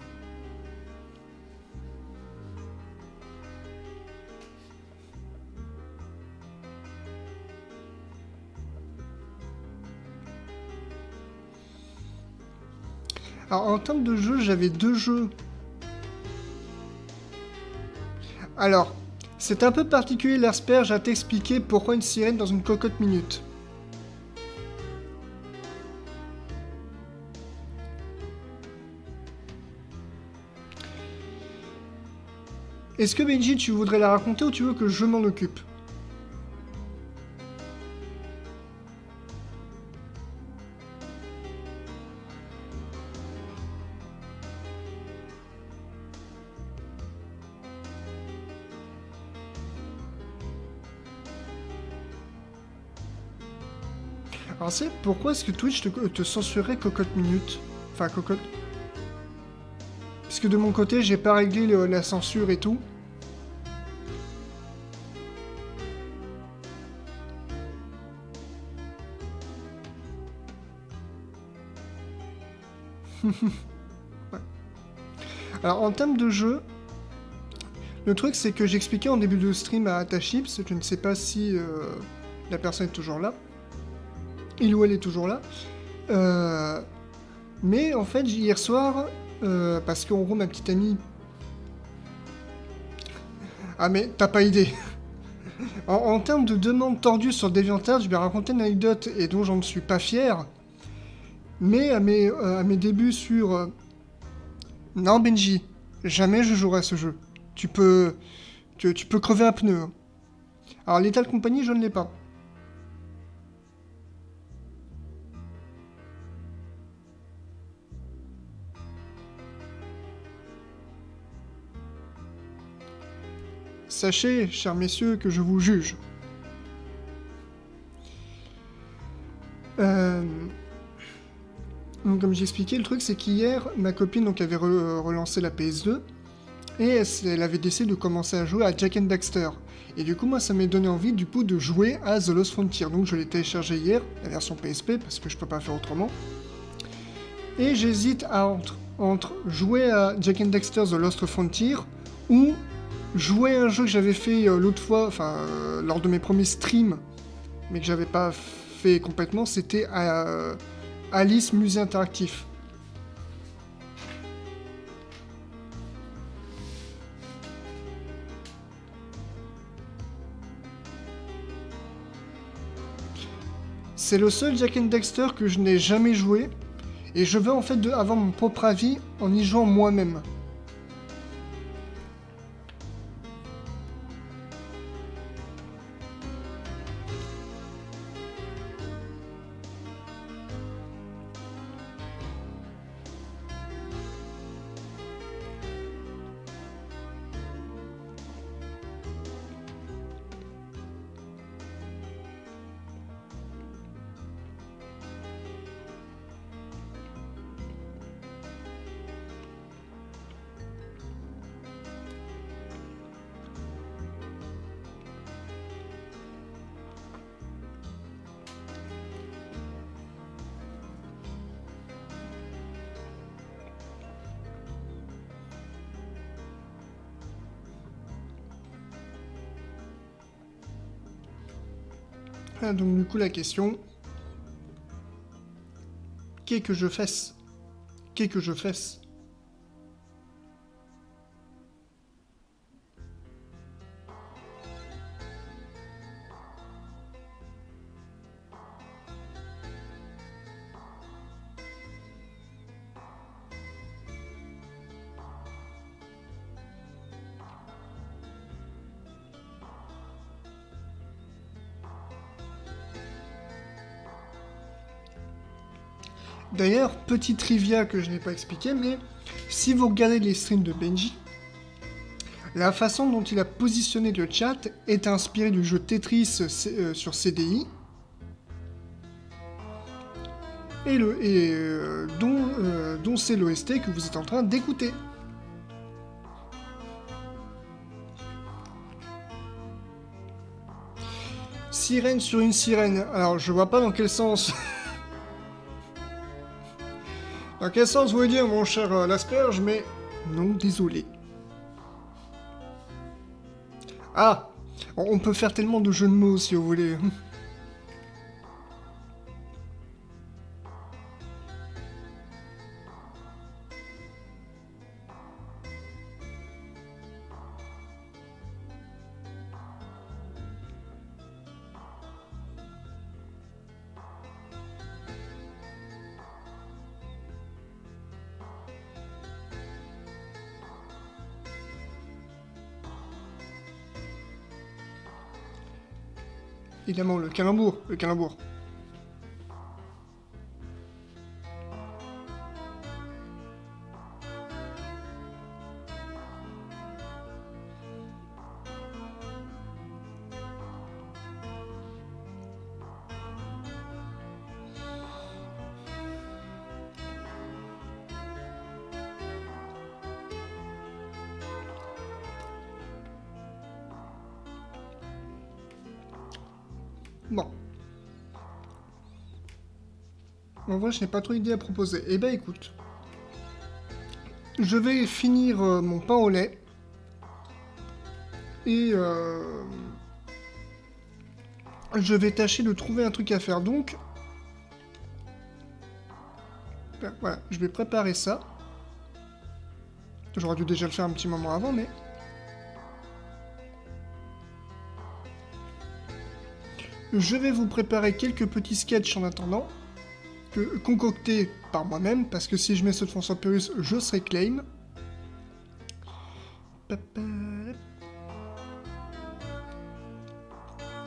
Alors, en termes de jeu, j'avais 2 jeux. Alors, c'est un peu particulier l'asperge à t'expliquer pourquoi une sirène dans une cocotte minute. Est-ce que Benji, tu voudrais la raconter ou tu veux que je m'en occupe? Alors c'est pourquoi est-ce que Twitch te censurerait Cocotte Minute? Enfin, Cocotte... Puisque de mon côté, j'ai pas réglé la censure et tout. Ouais. Alors en termes de jeu, le truc c'est que j'expliquais en début de stream à Tachips, je ne sais pas si la personne est toujours là, il ou elle est toujours là, mais en fait hier soir, parce qu'en gros ma petite amie... Ah mais t'as pas idée. En termes de demande tordue sur DeviantArt, je vais raconter une anecdote et dont j'en suis pas fier. Mais à mes débuts sur... Non Benji, jamais je jouerai à ce jeu. Tu peux crever un pneu. Hein. Alors Lethal Company, je ne l'ai pas. Sachez, chers messieurs, que je vous juge. Donc, comme j'expliquais, le truc c'est qu'hier, ma copine donc, avait relancé la PS2 et elle avait décidé de commencer à jouer à Jak and Daxter. Et du coup, moi, ça m'a donné envie du coup de jouer à The Lost Frontier. Donc, je l'ai téléchargé hier, la version PSP, parce que je peux pas faire autrement. Et j'hésite entre jouer à Jak and Daxter The Lost Frontier ou jouer à un jeu que j'avais fait l'autre fois, lors de mes premiers streams, mais que j'avais pas fait complètement, c'était Alice Musée Interactif. C'est le seul Jak and Daxter que je n'ai jamais joué, et je veux en fait avoir mon propre avis en y jouant moi-même. Ah, donc du coup la question... Qu'est-ce que je fasse? Qu'est-ce que je fasse? D'ailleurs, petit trivia que je n'ai pas expliqué, mais si vous regardez les streams de Benji, la façon dont il a positionné le chat est inspirée du jeu Tetris sur CDI, et dont c'est l'OST que vous êtes en train d'écouter. Sirène sur une sirène. Alors, je vois pas dans quel sens... Dans quel sens vous voulez dire, mon cher Lasperge, mais... Non, désolé. Ah! On peut faire tellement de jeux de mots, si vous voulez. Évidemment, le calembour, le calembour. Bon. En vrai, je n'ai pas trop d'idées à proposer. Eh ben, écoute. Je vais finir mon pain au lait. Et je vais tâcher de trouver un truc à faire. Donc, ben, voilà, je vais préparer ça. J'aurais dû déjà le faire un petit moment avant, mais... Je vais vous préparer quelques petits sketchs en attendant, concoctés par moi-même, parce que si je mets ceux de François Pérus, je serai claim.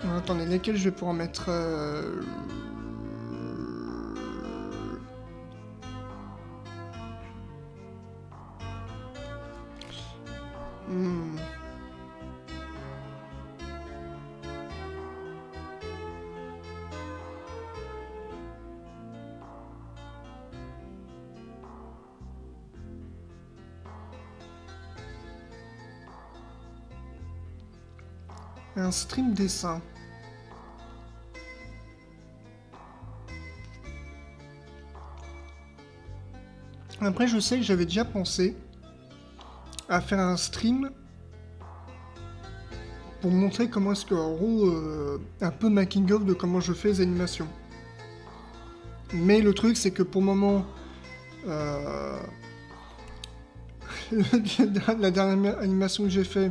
Alors, attendez, lesquels je vais pouvoir mettre... Un stream dessin. Après, je sais que j'avais déjà pensé à faire un stream pour montrer comment est-ce que, en gros, un peu making of de comment je fais les animations. Mais le truc, c'est que pour le moment, la dernière animation que j'ai fait,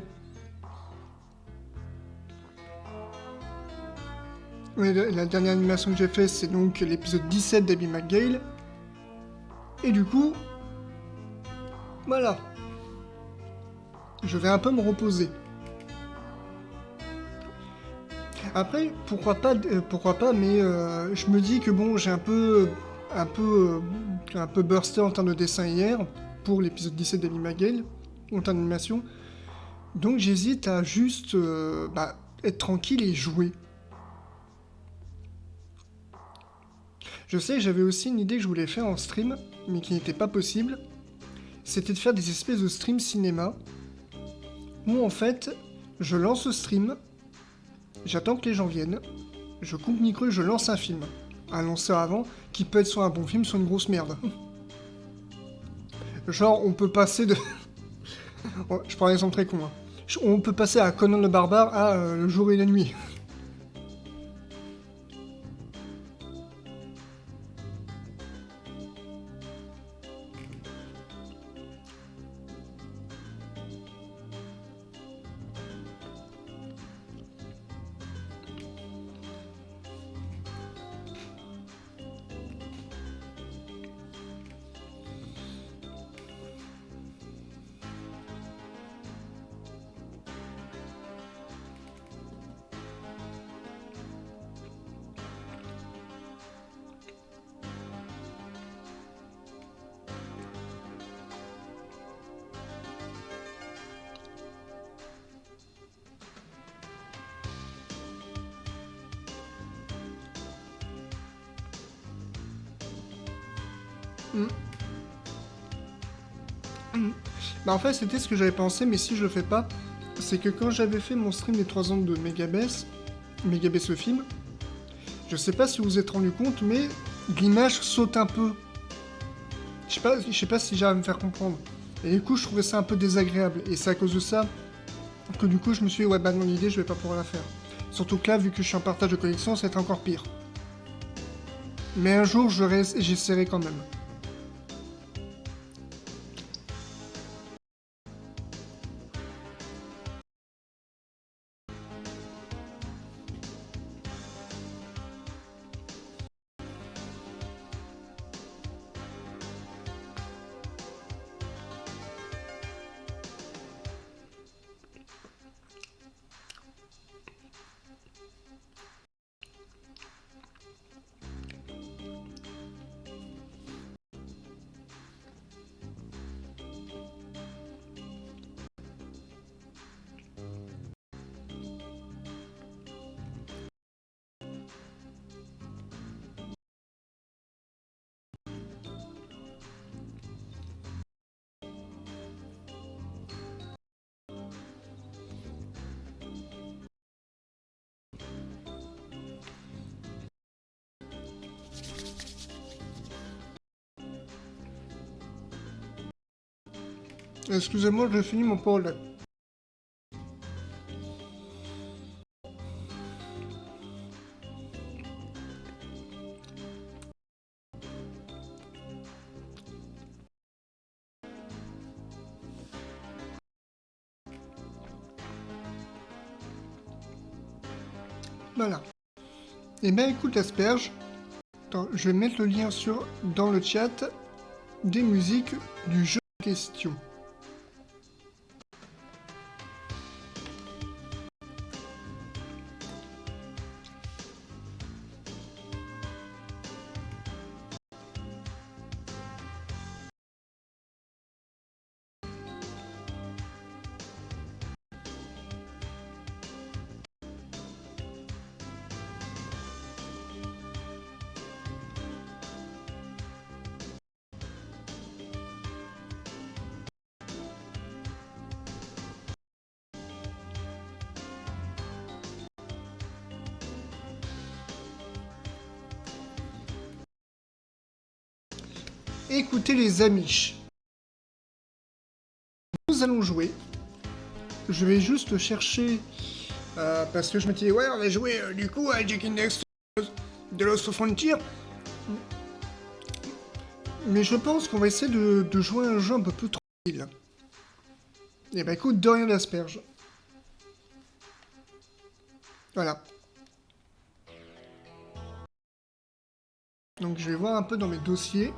c'est donc l'épisode 17 d'Abby McGale. Et du coup, voilà. Je vais un peu me reposer. Après, pourquoi pas, mais je me dis que bon, j'ai un peu bursté en termes de dessin hier, pour l'épisode 17 d'Abby McGale, en termes d'animation. Donc j'hésite à juste être tranquille et jouer. Je sais, j'avais aussi une idée que je voulais faire en stream, mais qui n'était pas possible. C'était de faire des espèces de stream cinéma, où en fait, je lance le stream, j'attends que les gens viennent, je coupe le micro et je lance un film. Un lanceur avant, qui peut être soit un bon film, soit une grosse merde. Genre, on peut passer de... je prends un exemple très con. Hein. On peut passer à Conan le Barbare à Le Jour et la Nuit. Bah en fait c'était ce que j'avais pensé, mais si je le fais pas, c'est que quand j'avais fait mon stream des 3 ans de Megabase le film, je sais pas si vous vous êtes rendu compte, mais l'image saute un peu. Je sais pas si j'arrive à me faire comprendre. Et du coup je trouvais ça un peu désagréable, et c'est à cause de ça que du coup je me suis dit ouais bah non l'idée je vais pas pouvoir la faire. Surtout que là vu que je suis en partage de connexion, ça va être encore pire. Mais un jour j'essaierai quand même. Excusez-moi, j'ai fini mon pot au lait. Voilà. Et ben écoute Asperge, attends, je vais mettre le lien dans le chat des musiques du jeu en question. Écoutez les amis, nous allons jouer. Je vais juste chercher, parce que je me disais, ouais, on va jouer du coup à Jack Index de Lost Frontier. Mais je pense qu'on va essayer de jouer à un jeu un peu plus tranquille. Et bah écoute, de rien d'asperge. Voilà. Donc je vais voir un peu dans mes dossiers.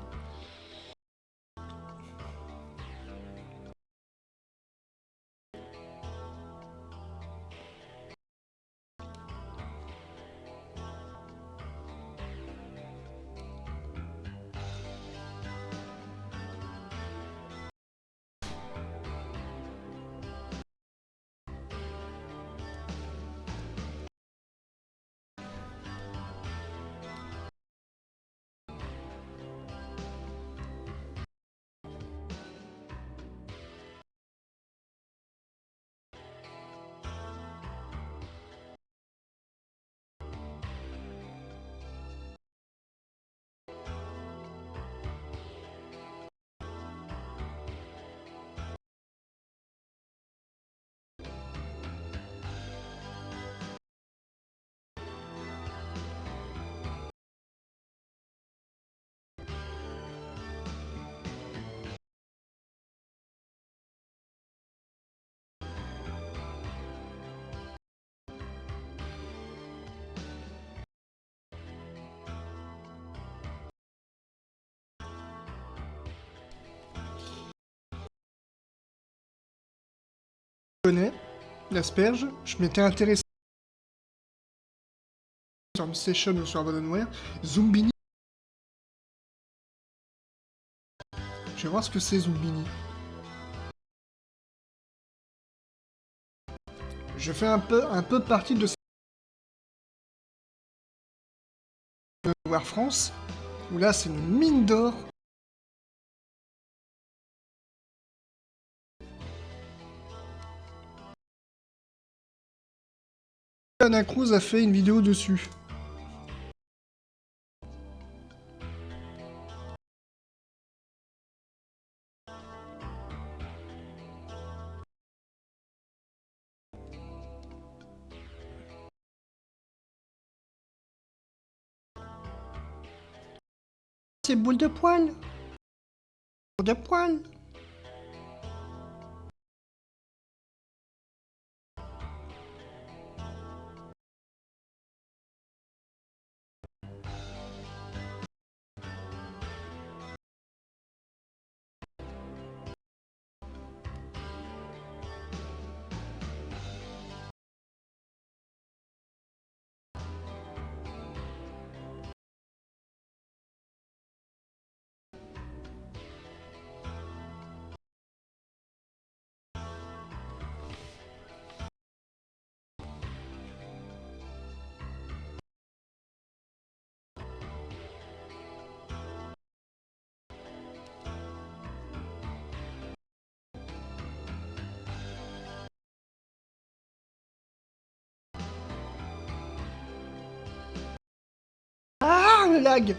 Je connais l'asperge, je m'étais intéressé sur une session ou sur Abandonware. Zumbini. Je vais voir ce que c'est Zumbini. Je fais un peu partie de War France, où là c'est une mine d'or. Anna Cruz a fait une vidéo dessus. C'est boule de poil. Boule de poil. Ah, le lag.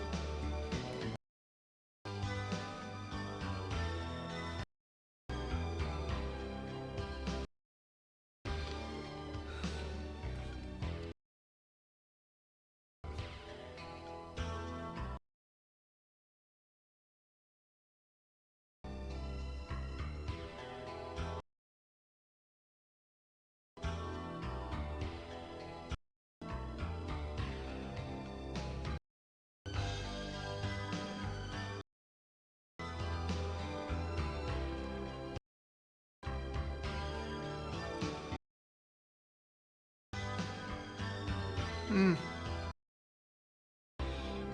Hmm.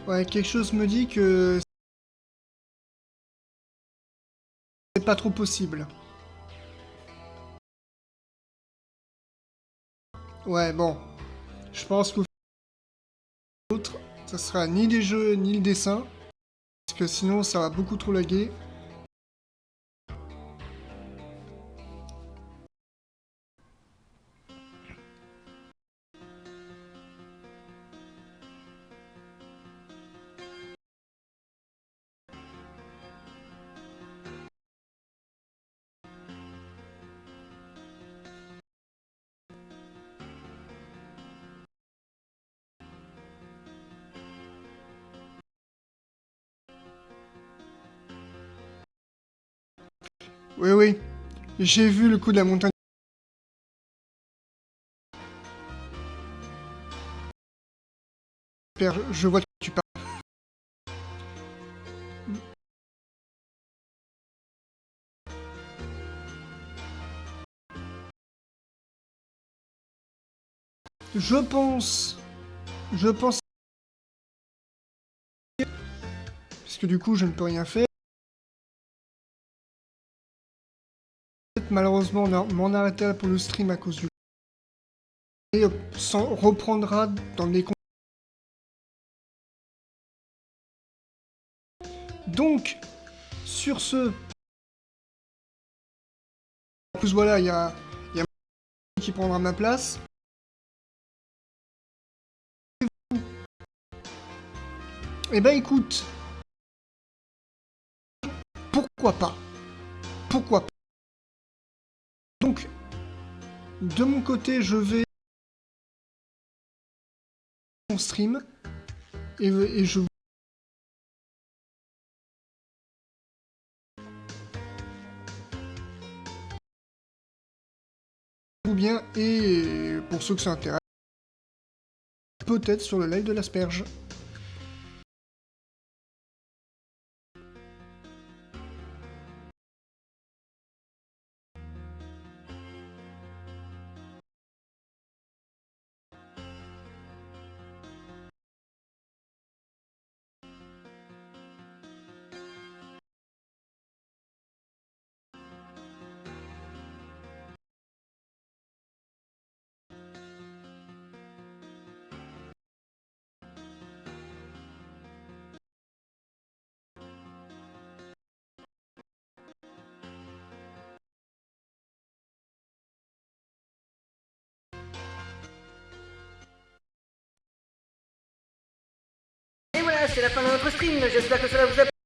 Ouais, quelque chose me dit que c'est pas trop possible. Ouais, bon. Je pense qu'au l'autre, ça sera ni les jeux ni le dessin. Parce que sinon, ça va beaucoup trop laguer. Oui, oui. J'ai vu le coup de la montagne. Je vois de quoi tu parles. Je pense... Je pense... Parce que du coup, je ne peux rien faire. Malheureusement, on m'en arrêtera pour le stream à cause du... Et reprendra dans les... Donc, sur ce... En plus, voilà, il y a qui prendra ma place. Eh ben, écoute... Pourquoi pas? Pourquoi pas? Donc, de mon côté, je vais... mon stream. Et je... Ou bien, et pour ceux que ça intéresse, peut-être sur le live de l'asperge. Et voilà, c'est la fin de notre stream. J'espère que cela vous a plu.